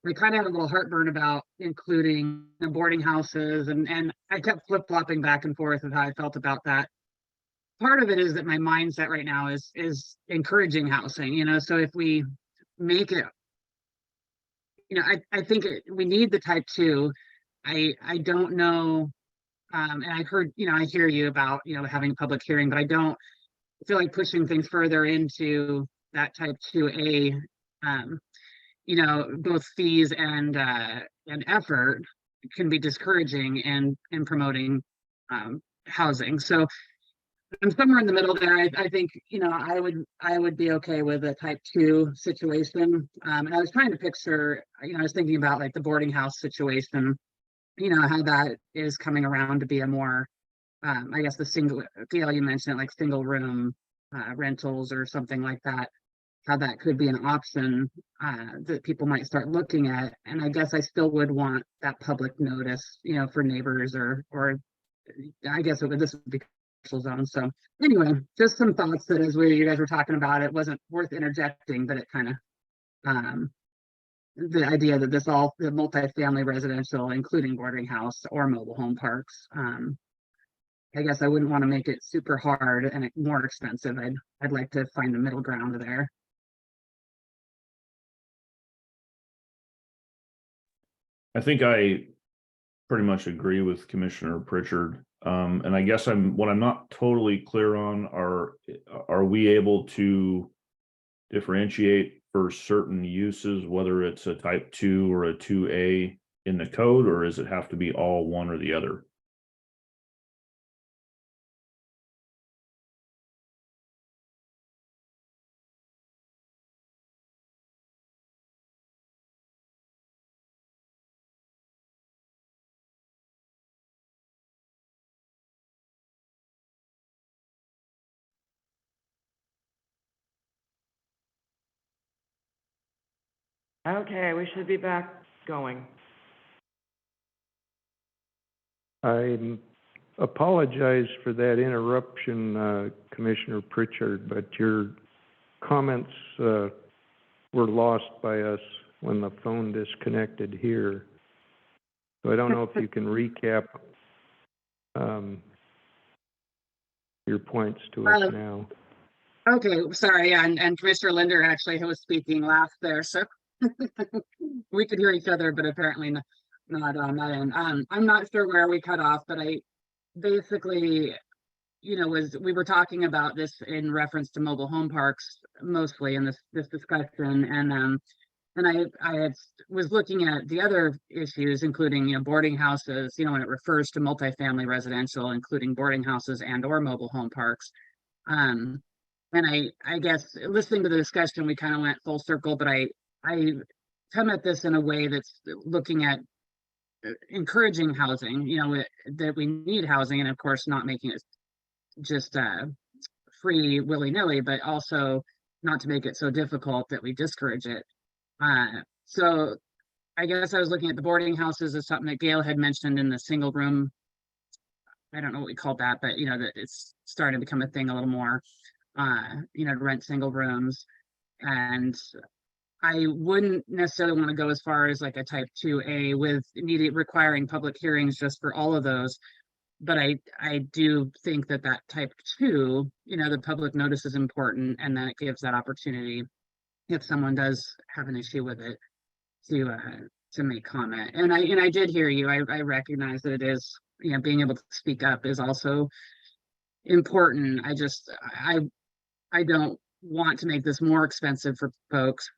Speaker 8: we kind of had a little heartburn about including the boarding houses, and I kept flip-flopping back and forth with how I felt about that. Part of it is that my mindset right now is encouraging housing, you know, so if we make it, you know, I think we need the type 2. I don't know, and I've heard, you know, I hear you about, you know, having a public hearing, but I don't feel like pushing things further into that type 2A, you know, both fees and effort can be discouraging in promoting housing. So I'm somewhere in the middle there. I think, you know, I would be okay with a type 2 situation. And I was trying to picture, you know, I was thinking about like the boarding house situation, you know, how that is coming around to be a more, I guess the single, Gail, you mentioned it, like single room rentals or something like that, how that could be an option that people might start looking at. And I guess I still would want that public notice, you know, for neighbors or I guess this would be commercial zone. So anyway, just some thoughts that as you guys were talking about, it wasn't worth interjecting, but it kind of, the idea that the multifamily residential, including boarding house or mobile home parks, I guess I wouldn't want to make it super hard and more expensive. I'd like to find a middle ground there.
Speaker 2: I think I pretty much agree with Commissioner Pritchard. And I guess what I'm not totally clear on are we able to differentiate for certain uses, whether it's a type 2 or a 2A in the code, or does it have to be all one or the other?
Speaker 3: Okay, we should be back going.
Speaker 4: I apologize for that interruption, Commissioner Pritchard, but your comments were lost by us when the phone disconnected here. So I don't know if you can recap your points to us now.
Speaker 8: Okay, sorry, yeah, and Commissioner Linder actually who was speaking last there, so we could hear each other, but apparently not on that end. I'm not sure where we cut off, but I basically, we were talking about this in reference to mobile home parks mostly in this discussion, and I was looking at the other issues, including, boarding houses, when it refers to multifamily residential, including boarding houses and/or mobile home parks. And I guess listening to the discussion, we kind of went full circle, but I come at this in a way that's looking at encouraging housing, that we need housing, and of course not making it just free willy-nilly, but also not to make it so difficult that we discourage it. So I guess I was looking at the boarding houses as something that Gail had mentioned in the single room. I don't know what we called that, but that it's starting to become a thing a little more, to rent single rooms. And I wouldn't necessarily want to go as far as like a type 2A with requiring public hearings just for all of those. But I do think that type 2, the public notice is important, and then it gives that opportunity if someone does have an issue with it to make comment. And I did hear you. I recognize that it is, being able to speak up is also important. I don't want to make this more expensive for folks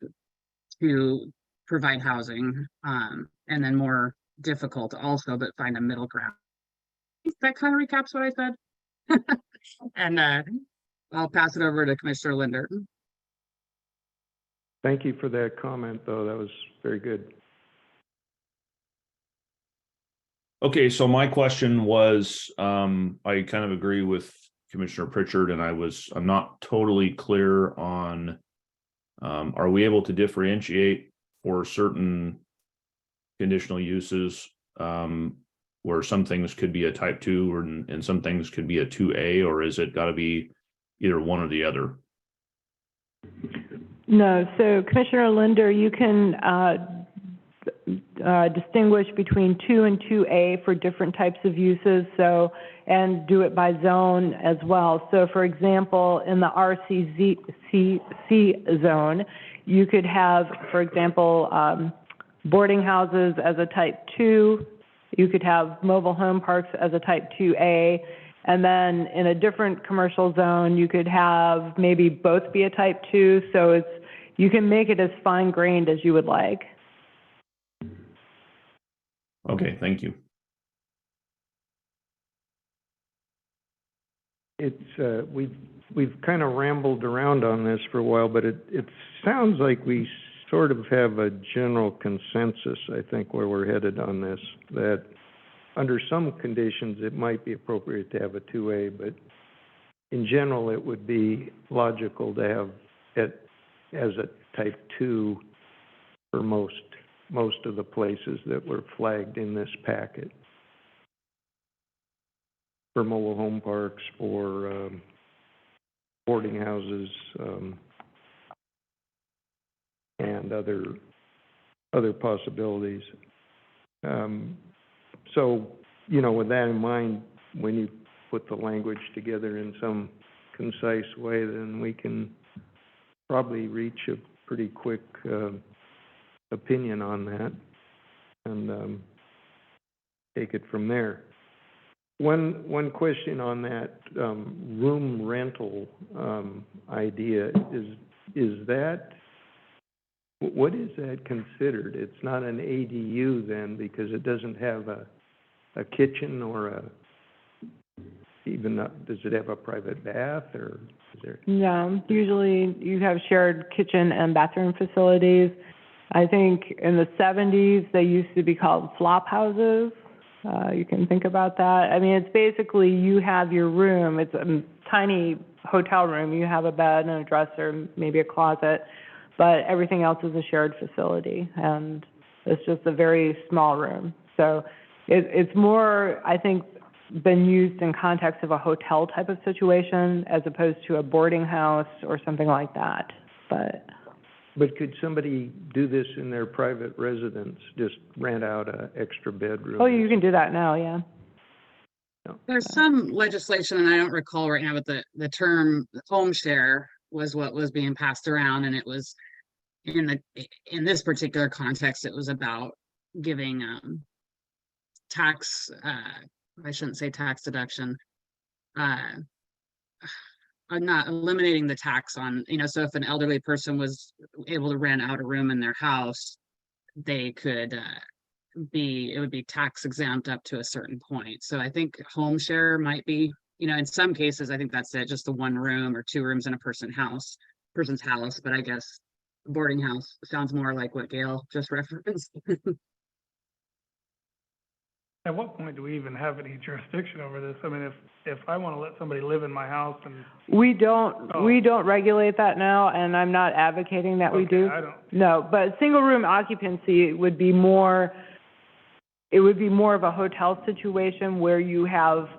Speaker 8: to provide housing, and then more difficult also, but find a middle ground. That kind of recaps what I said. And I'll pass it over to Commissioner Linder.
Speaker 4: Thank you for that comment, though. That was very good.
Speaker 2: Okay, so my question was, I kind of agree with Commissioner Pritchard, and I'm not totally clear on, are we able to differentiate for certain conditional uses, where some things could be a type 2 and some things could be a 2A, or is it got to be either one or the other?
Speaker 5: No, so Commissioner Linder, you can distinguish between 2 and 2A for different types of uses, and do it by zone as well. So for example, in the RCC zone, you could have, for example, boarding houses as a type 2, you could have mobile home parks as a type 2A, and then in a different commercial zone, you could have maybe both be a type 2, so you can make it as fine-grained as you would like.
Speaker 2: Okay, thank you.
Speaker 4: It's we've kind of rambled around on this for a while, but it sounds like we sort of have a general consensus, I think, where we're headed on this, that under some conditions it might be appropriate to have a 2A, but in general it would be logical to have it as a type 2 for most of the places that were flagged in this packet. For mobile home parks, for boarding houses, and other possibilities. So, with that in mind, when you put the language together in some concise way, then we can probably reach a pretty quick opinion on that and take it from there. One question on that room rental idea is that, what is that considered? It's not an ADU then, because it doesn't have a kitchen or does it have a private bath, or is there?
Speaker 5: No, usually you have shared kitchen and bathroom facilities. I think in the 70s, they used to be called flop houses. You can think about that. I mean, it's basically you have your room. It's a tiny hotel room. You have a bed and a dresser, maybe a closet, but everything else is a shared facility, and it's just a very small room. So it's more, I think, been used in context of a hotel type of situation as opposed to a boarding house or something like that,
Speaker 4: But could somebody do this in their private residence, just rent out a extra bedroom?
Speaker 5: Oh, you can do that now, yeah.
Speaker 8: There's some legislation, and I don't recall right now, but the term home share was what was being passed around, and it was in this particular context, it was about giving tax, I shouldn't say tax deduction, not eliminating the tax on, so if an elderly person was able to rent out a room in their house, they could it would be tax exempt up to a certain point. So I think home share might be, in some cases, I think that's it, just the one room or two rooms in a person's house. But I guess boarding house sounds more like what Gail just referenced.
Speaker 9: At what point do we even have any jurisdiction over this? I mean, if I want to let somebody live in my house and.
Speaker 5: We don't regulate that now, and I'm not advocating that we do.
Speaker 9: Okay, I don't.
Speaker 5: No, but single room occupancy would be more, it would be more of a hotel situation where you have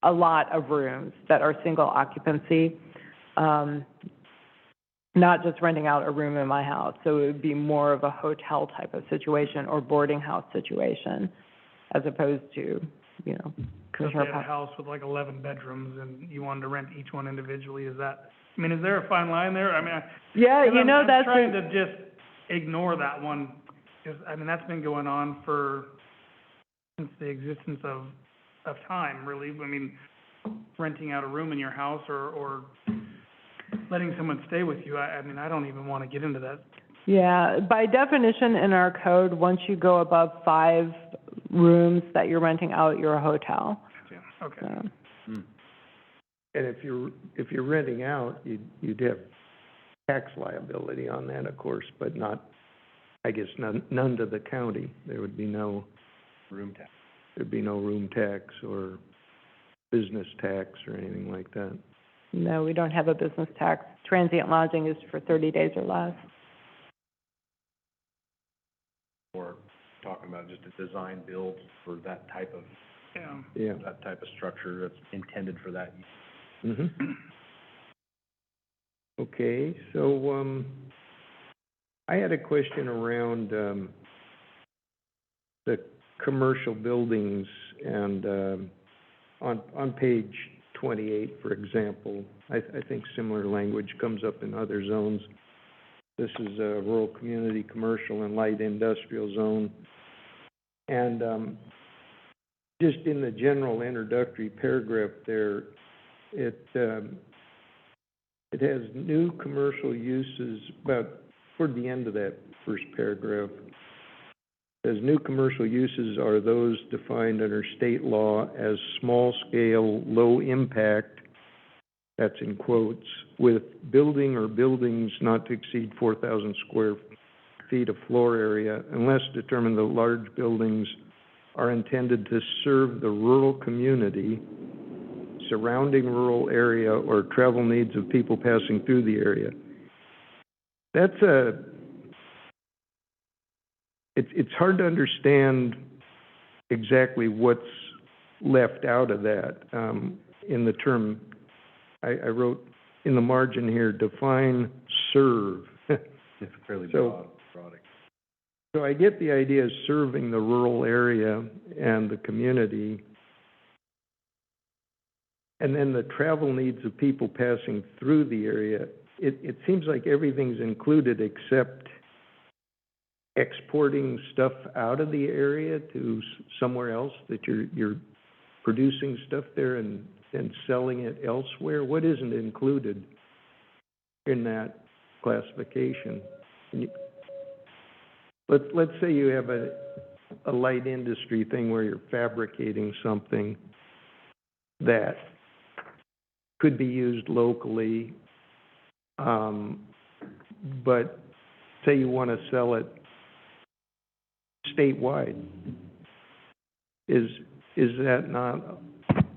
Speaker 5: a lot of rooms that are single occupancy, not just renting out a room in my house. So it would be more of a hotel type of situation or boarding house situation as opposed to,
Speaker 9: If you had a house with like 11 bedrooms and you wanted to rent each one individually, is that, I mean, is there a fine line there? I mean,
Speaker 5: Yeah,
Speaker 9: I'm
Speaker 5: that's.
Speaker 9: trying to just ignore that one, because, I mean, that's been going on since the existence of time, really. I mean, renting out a room in your house or letting someone stay with you, I mean, I don't even want to get into that.
Speaker 5: Yeah, by definition in our code, once you go above 5 rooms that you're renting out, you're a hotel.
Speaker 9: Yeah, okay.
Speaker 5: So,
Speaker 4: And if you're renting out, you'd have tax liability on that, of course, but not, I guess, none to the county. There would be no
Speaker 7: Room tax.
Speaker 4: there'd be no room tax or business tax or anything like that.
Speaker 5: no, we don't have a business tax. Transient lodging is for 30 days or less.
Speaker 7: Or talking about just a design build for that type of,
Speaker 9: Yeah.
Speaker 7: that type of structure that's intended for that.
Speaker 4: Mm-hmm. Okay, so, I had a question around, the commercial buildings and, on page 28, for example, I think similar language comes up in other zones. This is a rural community, commercial, and light industrial zone. And, just in the general introductory paragraph there, it has new commercial uses, about toward the end of that first paragraph. It says new commercial uses are those defined under state law as small scale, low impact, that's in quotes, with building or buildings not to exceed 4,000 square feet of floor area, unless determined that large buildings are intended to serve the rural community, surrounding rural area, or travel needs of people passing through the area. It's hard to understand exactly what's left out of that, in the term, I wrote in the margin here, define serve.
Speaker 7: It's fairly
Speaker 4: So-
Speaker 7: broad.
Speaker 4: So I get the idea of serving the rural area and the community. And then the travel needs of people passing through the area, it seems like everything's included except exporting stuff out of the area to somewhere else, that you're producing stuff there and selling it elsewhere. What isn't included in that classification? Let's say you have a light industry thing where you're fabricating something that could be used locally, but say you want to sell it statewide. Is that not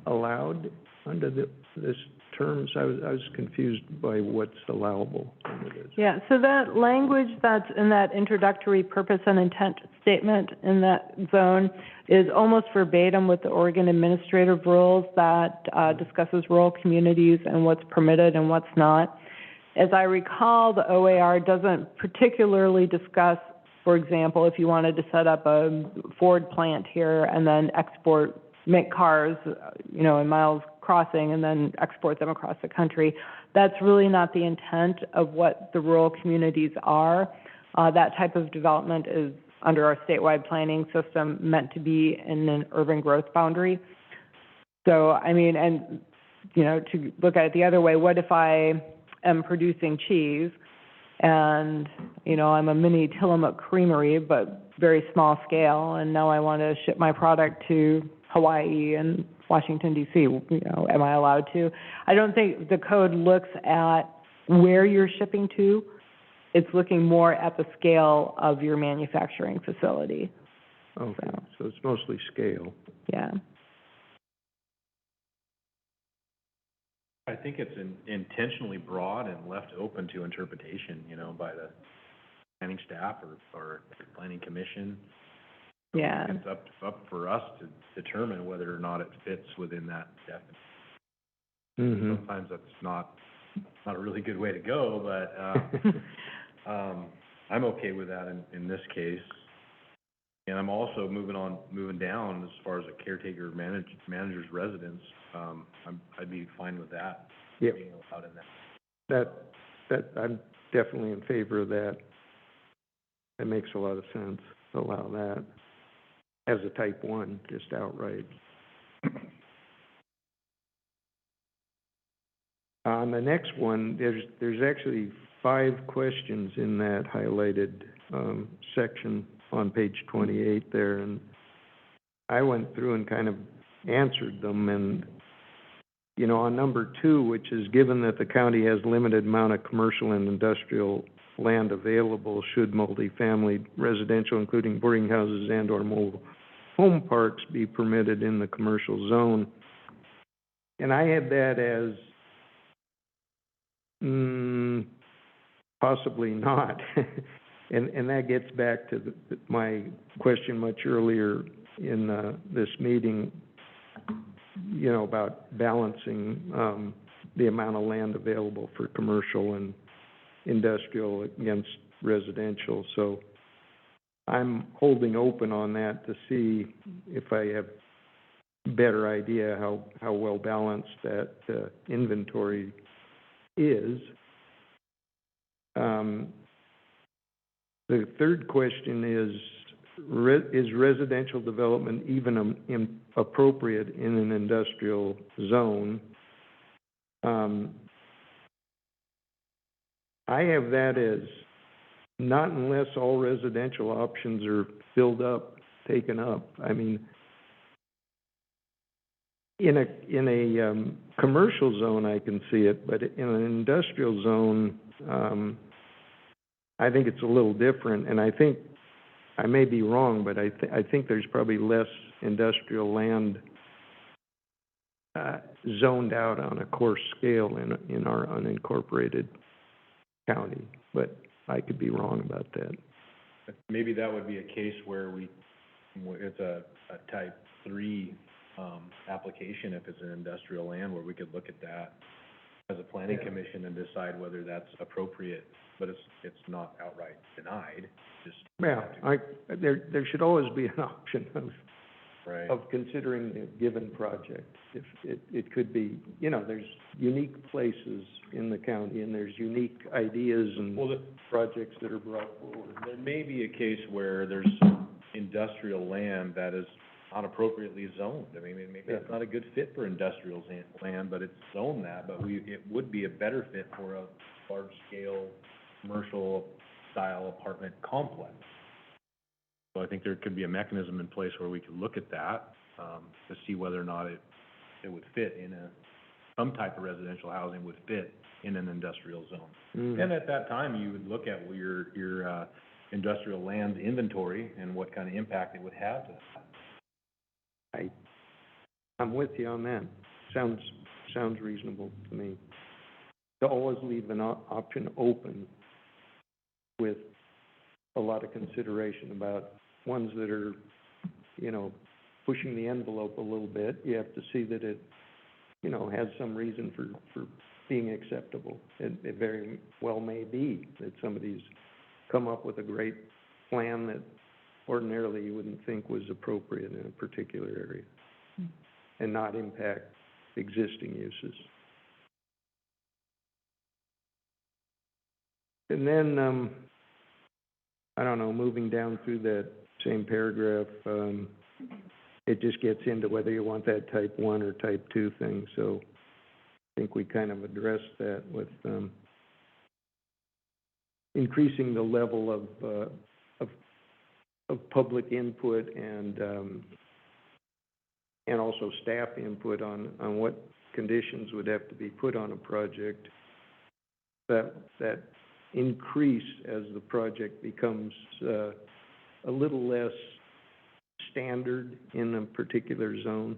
Speaker 4: allowed under this terms? I was confused by what's allowable in it is.
Speaker 5: Yeah, so that language that's in that introductory purpose and intent statement in that zone is almost verbatim with the Oregon Administrative Rules that discusses rural communities and what's permitted and what's not. As I recall, the OAR doesn't particularly discuss, for example, if you wanted to set up a Ford plant here and then make cars, you know, in Miles Crossing and then export them across the country. That's really not the intent of what the rural communities are. That type of development is, under our statewide planning system, meant to be in an urban growth boundary. So, I mean, and, you know, to look at it the other way, what if I am producing cheese and, you know, I'm a mini Tillamook creamery, but very small scale, and now I want to ship my product to Hawaii and Washington, D.C., you know, am I allowed to? I don't think the code looks at where you're shipping to. It's looking more at the scale of your manufacturing facility.
Speaker 4: Okay, so it's mostly scale.
Speaker 5: Yeah.
Speaker 7: I think it's intentionally broad and left open to interpretation, you know, by the planning staff or planning commission.
Speaker 5: Yeah.
Speaker 7: It's up for us to determine whether or not it fits within that definition.
Speaker 4: Mm-hmm.
Speaker 7: Sometimes that's not a really good way to go, but, I'm okay with that in this case. And I'm also moving down as far as a caretaker manager's residence. I'd be fine with that.
Speaker 4: Yep.
Speaker 7: Being allowed in that.
Speaker 4: That, I'm definitely in favor of that. That makes a lot of sense, to allow that as a type 1, just outright. On the next one, there's actually 5 questions in that highlighted section on page 28 there, and I went through and kind of answered them. And, you know, on number 2, which is given that the county has limited amount of commercial and industrial land available, should multifamily residential, including boarding houses and or mobile home parks, be permitted in the commercial zone? And I had that as possibly not. And that gets back to my question much earlier in this meeting, you know, about balancing the amount of land available for commercial and industrial against residential. So I'm holding open on that to see if I have a better idea how well balanced that inventory is. The third question is residential development even appropriate in an industrial zone? I have that as not unless all residential options are filled up, taken up. I mean, in a commercial zone, I can see it, but in an industrial zone, I think it's a little different. And I think, I may be wrong, but I think there's probably less industrial land zoned out on a coarse scale in our unincorporated county, but I could be wrong about that.
Speaker 7: Maybe that would be a case where it's a type 3 application if it's an industrial land, where we could look at that as a planning commission and decide whether that's appropriate, but it's not outright denied, just.
Speaker 4: Yeah, there should always be an option
Speaker 7: Right.
Speaker 4: of considering the given project. If it could be, you know, there's unique places in the county and there's unique ideas and projects that are brought forward.
Speaker 7: There may be a case where there's some industrial land that is not appropriately zoned. I mean, maybe it's not a good fit for industrial land, but it's zoned that, but it would be a better fit for a large-scale commercial style apartment complex. So I think there could be a mechanism in place where we could look at that, to see whether or not it would fit in some type of residential housing would fit in an industrial zone. And at that time, you would look at your industrial land inventory and what kind of impact it would have to that.
Speaker 4: I'm with you on that. Sounds sounds reasonable to me. To always leave an option open with a lot of consideration about ones that are, you know, pushing the envelope a little bit. You have to see that it, you know, has some reason for being acceptable. It very well may be that somebody's come up with a great plan that ordinarily you wouldn't think was appropriate in a particular area and not impact existing uses. And then, I don't know, moving down through that same paragraph, it just gets into whether you want that type 1 or type 2 thing. So I think we kind of addressed that with increasing the level of public input and also staff input on what conditions would have to be put on a project. That increase as the project becomes a little less standard in a particular zone,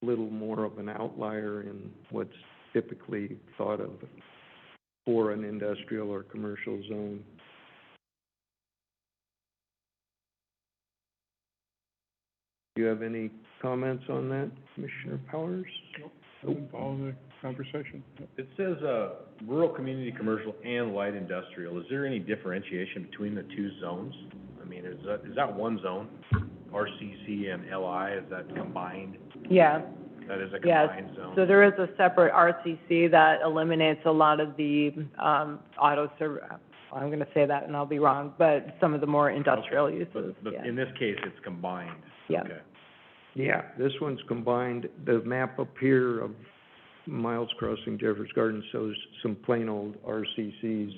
Speaker 4: a little more of an outlier in what's typically thought of for an industrial or commercial zone. Do you have any comments on that, Commissioner Powers?
Speaker 6: Follow the conversation.
Speaker 7: It says, rural community, commercial, and light industrial. Is there any differentiation between the two zones? I mean, is that one zone? RCC and LI, is that combined?
Speaker 5: Yeah.
Speaker 7: That is a
Speaker 5: Yes.
Speaker 7: combined zone?
Speaker 5: So there is a separate RCC that eliminates a lot of the, I'm gonna say that and I'll be wrong, but some of the more industrial uses,
Speaker 7: But
Speaker 5: yeah.
Speaker 7: in this case, it's combined?
Speaker 5: Yeah.
Speaker 7: Okay.
Speaker 4: Yeah, this one's combined. The map up here of Miles Crossing, Jeffers Garden shows some plain old RCCs.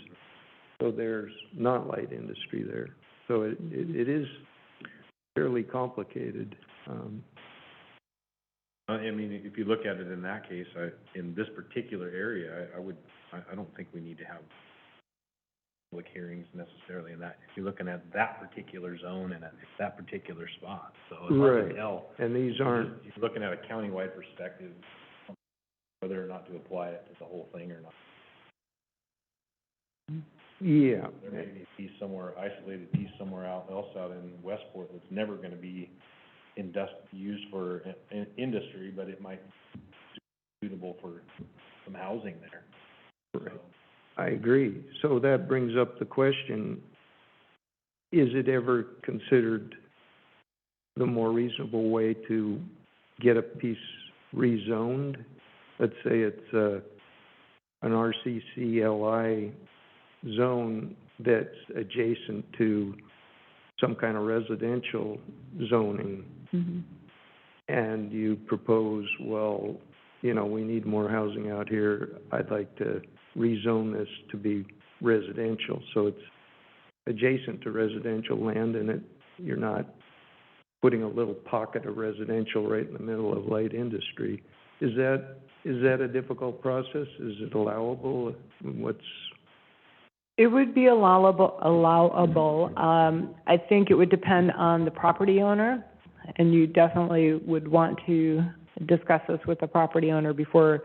Speaker 4: So there's not light industry there. So it is fairly complicated.
Speaker 7: I mean, if you look at it in that case, in this particular area, I don't think we need to have public hearings necessarily in that. If you're looking at that particular zone and at that particular spot, so it's hard to
Speaker 4: Right.
Speaker 7: tell.
Speaker 4: And these aren't,
Speaker 7: If you're looking at a countywide perspective, whether or not to apply it to the whole thing or not.
Speaker 4: yeah.
Speaker 7: There may be a piece somewhere, isolated piece somewhere else out in Westport that's never gonna be used for industry, but it might be suitable for some housing there.
Speaker 4: Right.
Speaker 7: So,
Speaker 4: I agree. So that brings up the question, is it ever considered the more reasonable way to get a piece rezoned? Let's say it's an RCCLI zone that's adjacent to some kind of residential zoning,
Speaker 5: Mm-hmm.
Speaker 4: and you propose, well, you know, we need more housing out here. I'd like to rezone this to be residential, so it's adjacent to residential land, and you're not putting a little pocket of residential right in the middle of light industry. Is that a difficult process? Is it allowable?
Speaker 5: It would be allowable. I think it would depend on the property owner, and you definitely would want to discuss this with the property owner before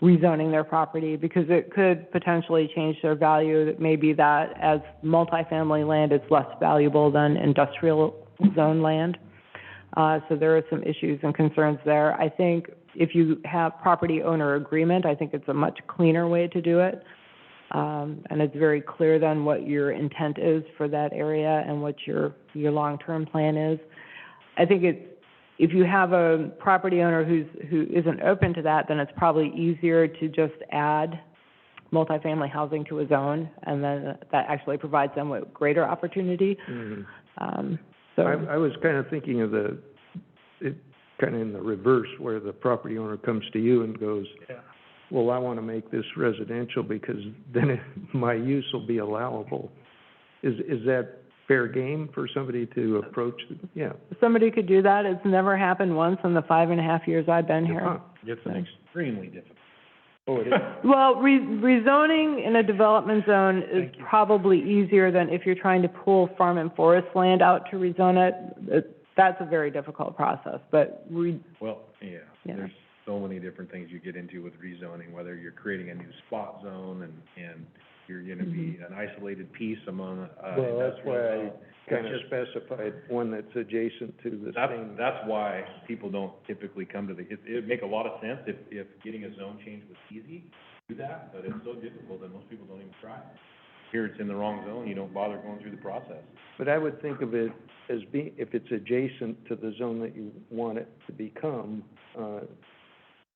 Speaker 5: rezoning their property, because it could potentially change their value. That maybe that as multifamily land is less valuable than industrial zone land. So there are some issues and concerns there. I think if you have property owner agreement, I think it's a much cleaner way to do it. And it's very clear then what your intent is for that area and what your long-term plan is. I think if you have a property owner who isn't open to that, then it's probably easier to just add multifamily housing to a zone, and then that actually provides them with greater opportunity.
Speaker 4: Mm-hmm.
Speaker 5: So
Speaker 4: I was kind of thinking of it kind of in the reverse, where the property owner comes to you and goes,
Speaker 9: Yeah.
Speaker 4: well, I want to make this residential because then my use will be allowable. Is that fair game for somebody to approach? Yeah.
Speaker 5: somebody could do that. It's never happened once in the 5.5 years I've been here.
Speaker 4: Huh.
Speaker 7: it's an extremely difficult.
Speaker 4: Oh, it is?
Speaker 5: Well, rezoning in a development zone is probably easier than if you're trying to pull farm and forest land out to rezone it. That's a very difficult process, but
Speaker 7: Well, yeah,
Speaker 5: Yeah.
Speaker 7: there's so many different things you get into with rezoning, whether you're creating a new spot zone and you're gonna be an isolated piece among,
Speaker 4: Well, that's why I
Speaker 7: industrial zone.
Speaker 4: kind of
Speaker 7: It's just-
Speaker 4: specified one that's adjacent to the same.
Speaker 7: That's why people don't typically come to it'd make a lot of sense if getting a zone change was easy, do that, but it's so difficult that most people don't even try. Here, it's in the wrong zone, you don't bother going through the process.
Speaker 4: But I would think of it as if it's adjacent to the zone that you want it to become,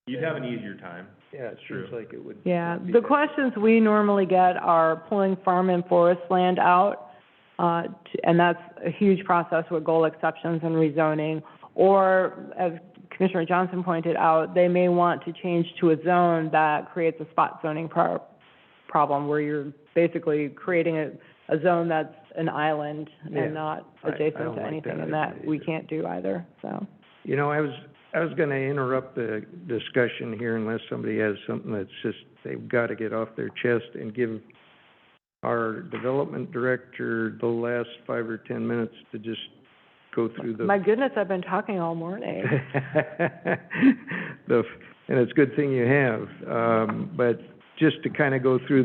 Speaker 7: You'd have an easier time.
Speaker 4: yeah, it seems
Speaker 7: True.
Speaker 4: like it would.
Speaker 5: Yeah,
Speaker 4: be
Speaker 5: the
Speaker 4: better.
Speaker 5: questions we normally get are pulling farm and forest land out, and that's a huge process with goal exceptions and rezoning. Or, as Commissioner Johnson pointed out, they may want to change to a zone that creates a spot zoning problem, where you're basically creating a zone that's an island
Speaker 4: Yeah,
Speaker 5: and not
Speaker 4: I
Speaker 5: adjacent
Speaker 4: don't
Speaker 5: to
Speaker 4: like
Speaker 5: anything,
Speaker 4: that
Speaker 5: and that
Speaker 4: idea
Speaker 5: we
Speaker 4: either.
Speaker 5: can't do either, so.
Speaker 4: You know, I was gonna interrupt the discussion here unless somebody has something that's just, they've gotta get off their chest, and give our development director the last 5 or 10 minutes to just go through the.
Speaker 5: My goodness, I've been talking all morning.
Speaker 4: And it's a good thing you have, but just to kind of go through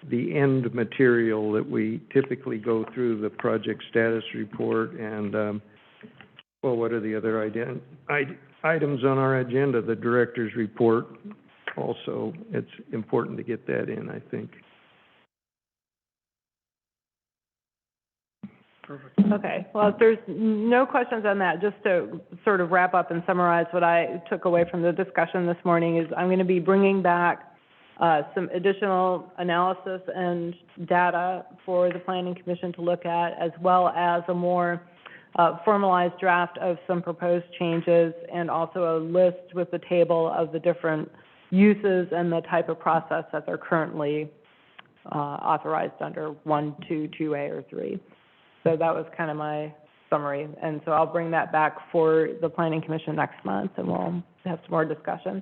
Speaker 4: the end material that we typically go through, the project status report, and, well, what are the other items on our agenda? The director's report also, it's important to get that in, I think.
Speaker 5: Okay, well, if there's no questions on that, just to sort of wrap up and summarize what I took away from the discussion this morning is I'm going to be bringing back some additional analysis and data for the Planning Commission to look at, as well as a more formalized draft of some proposed changes, and also a list with the table of the different uses and the type of process that they're currently authorized under 1, 2, 2A, or 3. So that was kind of my summary, and so I'll bring that back for the Planning Commission next month, and we'll have some more discussion.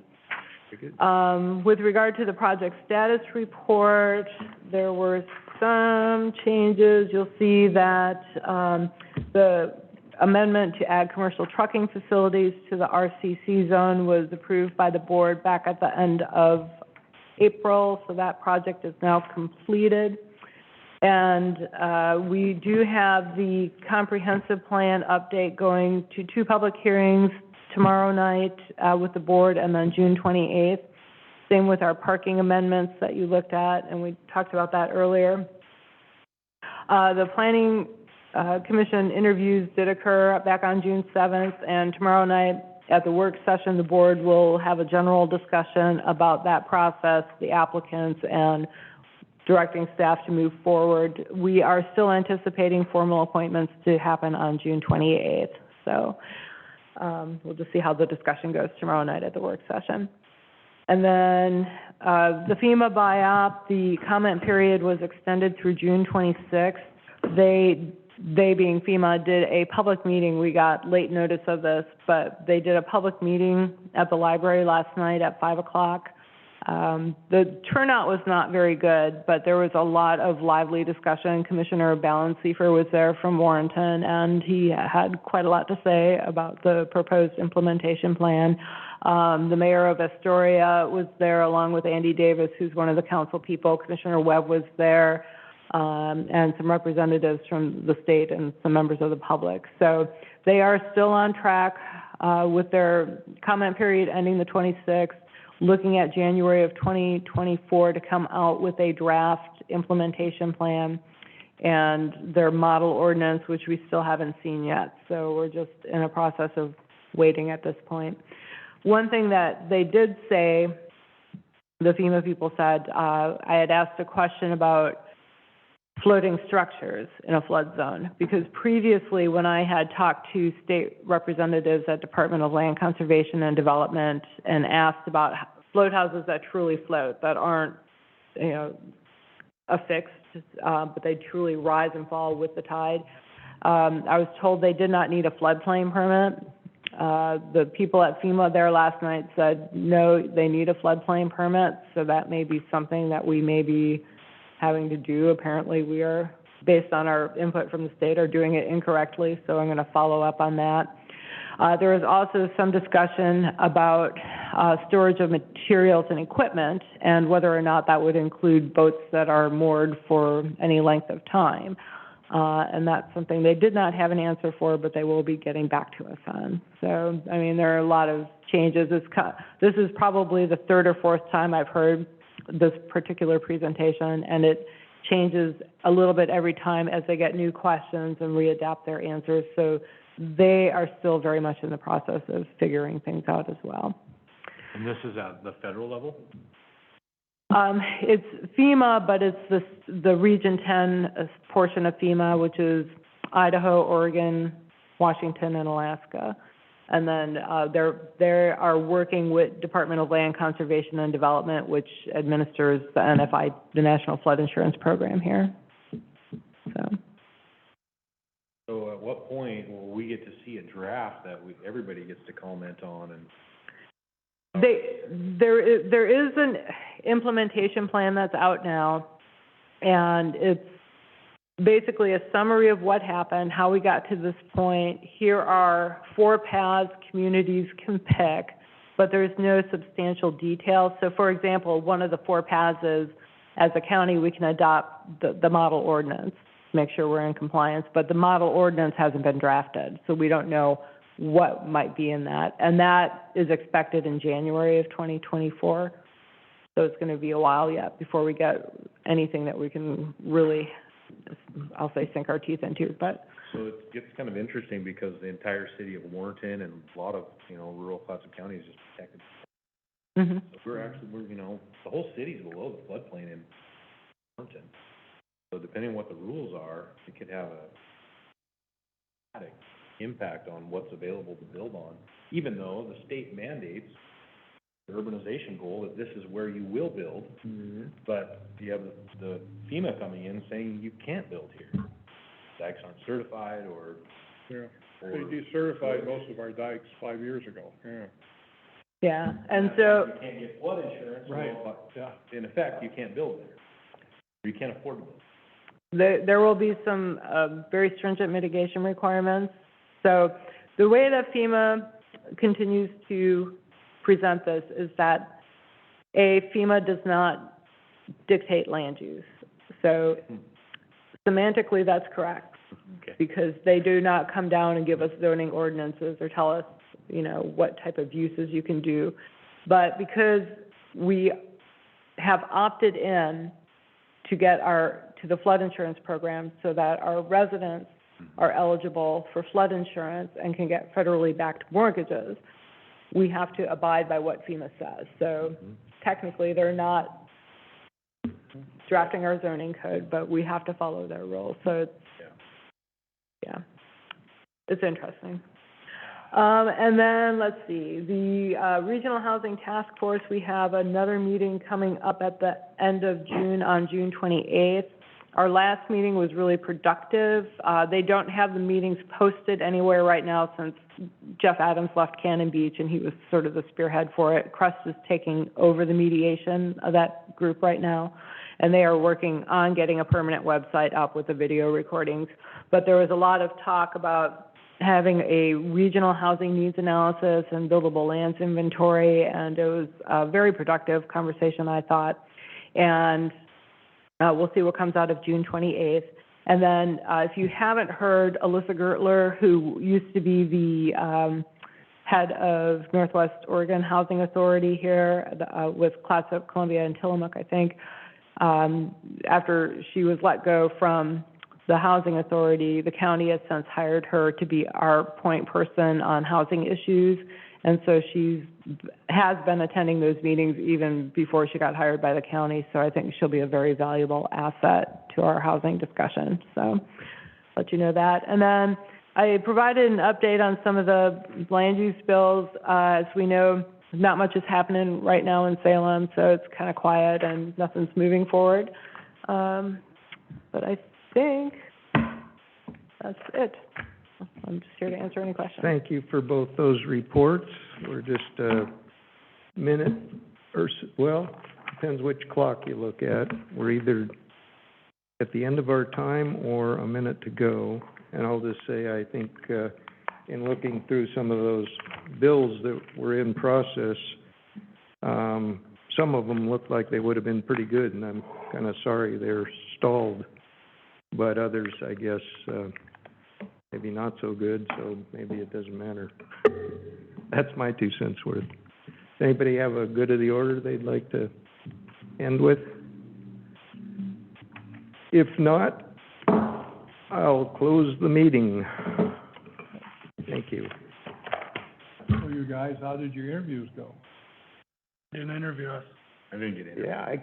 Speaker 5: With regard to the project status report, there were some changes. You'll see that, the amendment to add commercial trucking facilities to the RCC zone was approved by the board back at the end of April, so that project is now completed. And, we do have the comprehensive plan update going to 2 public hearings tomorrow night, with the board, and then June 28th. Same with our parking amendments that you looked at, and we talked about that earlier. The Planning Commission interviews did occur back on June 7th, and tomorrow night at the work session, the board will have a general discussion about that process, the applicants, and directing staff to move forward. We are still anticipating formal appointments to happen on June 28th, so we'll just see how the discussion goes tomorrow night at the work session. And then the FEMA BIOP, the comment period was extended through June 26th. They being FEMA, did a public meeting. We got late notice of this, but they did a public meeting at the library last night at 5 o'clock. The turnout was not very good, but there was a lot of lively discussion. Commissioner Balanceford was there from Warrenton, and he had quite a lot to say about the proposed implementation plan. The mayor of Astoria was there, along with Andy Davis, who's one of the council people. Commissioner Webb was there, and some representatives from the state and some members of the public. So they are still on track with their comment period ending the 26th. Looking at January of 2024 to come out with a draft implementation plan and their model ordinance, which we still haven't seen yet. So we're just in a process of waiting at this point. One thing that they did say, the FEMA people said, I had asked a question about floating structures in a flood zone, because previously when I had talked to state representatives at Department of Land Conservation and Development and asked about float houses that truly float, that aren't, affixed, but they truly rise and fall with the tide, I was told they did not need a floodplain permit. The people at FEMA there last night said, no, they need a floodplain permit, so that may be something that we may be having to do. Apparently, we are, based on our input from the state, are doing it incorrectly, so I'm going to follow up on that. There was also some discussion about storage of materials and equipment and whether or not that would include boats that are moored for any length of time. And that's something they did not have an answer for, but they will be getting back to us on. So, I mean, there are a lot of changes. This is probably the third or fourth time I've heard this particular presentation, and it changes a little bit every time as they get new questions and readapt their answers. So they are still very much in the process of figuring things out as well.
Speaker 7: And this is at the federal level?
Speaker 5: It's FEMA, but it's the Region 10 portion of FEMA, which is Idaho, Oregon, Washington, and Alaska. And then they are working with Department of Land Conservation and Development, which administers the NFI, the National Flood Insurance Program here.
Speaker 7: So at what point will we get to see a draft that everybody gets to comment on and?
Speaker 5: There is an implementation plan that's out now, and it's basically a summary of what happened, how we got to this point. Here are 4 paths communities can pick, but there's no substantial detail. So, for example, one of the 4 paths is, as a county, we can adopt the model ordinance, make sure we're in compliance, but the model ordinance hasn't been drafted, so we don't know what might be in that. And that is expected in January of 2024. So it's going to be a while yet before we get anything that we can really, I'll say, sink our teeth into. But
Speaker 7: so it gets kind of interesting because the entire city of Warrenton and a lot of, rural classic counties is protected.
Speaker 5: mm-hmm.
Speaker 7: So we're, the whole city's below the floodplain in Warrenton. So depending on what the rules are, it could have a dramatic impact on what's available to build on, even though the state mandates the urbanization goal that this is where you will build, but you have the FEMA coming in saying you can't build here. Dikes aren't certified or...
Speaker 6: Yeah, they decertified most of our dikes 5 years ago, yeah.
Speaker 5: Yeah, and so...
Speaker 7: You can't get flood insurance,
Speaker 6: Right.
Speaker 7: so
Speaker 6: Yeah.
Speaker 7: in effect, you can't build there. Or you can't afford to build.
Speaker 5: There will be some very stringent mitigation requirements. So the way that FEMA continues to present this is that, FEMA does not dictate land use. So semantically, that's correct.
Speaker 7: Okay.
Speaker 5: Because they do not come down and give us zoning ordinances or tell us, what type of uses you can do. But because we have opted in to get to the flood insurance program so that our residents are eligible for flood insurance and can get federally backed mortgages, we have to abide by what FEMA says. So technically, they're not drafting our zoning code, but we have to follow their rules. So it's, it's interesting. And then, let's see, the Regional Housing Task Force, we have another meeting coming up at the end of June, on June 28th. Our last meeting was really productive. They don't have the meetings posted anywhere right now since Jeff Adams left Cannon Beach, and he was sort of the spearhead for it. Crust is taking over the mediation of that group right now, and they are working on getting a permanent website up with the video recordings. But there was a lot of talk about having a regional housing needs analysis and buildable lands inventory, and it was a very productive conversation, I thought. And we'll see what comes out of June 28th. And then if you haven't heard, Alyssa Gertler, who used to be the head of Northwest Oregon Housing Authority here with Clatsop, Columbia, and Tillamook, I think, after she was let go from the Housing Authority, the county has since hired her to be our point person on housing issues. And so has been attending those meetings even before she got hired by the county. So I think she'll be a very valuable asset to our housing discussion. So let you know that. And then I provided an update on some of the land use bills. As we know, not much is happening right now in Salem, so it's kind of quiet and nothing's moving forward. But I think that's it. I'm just here to answer any questions.
Speaker 4: Thank you for both those reports. We're just a minute or so, well, depends which clock you look at. We're either at the end of our time or a minute to go. And I'll just say, I think in looking through some of those bills that were in process, some of them looked like they would have been pretty good, and I'm kind of sorry they're stalled. But others, I guess, maybe not so good, so maybe it doesn't matter. That's my 2 cents worth. Does anybody have a good of the order they'd like to end with? If not, I'll close the meeting. Thank you.
Speaker 6: So you guys, how did your interviews go?
Speaker 9: Didn't interview us.
Speaker 7: I didn't get in.
Speaker 4: Yeah, I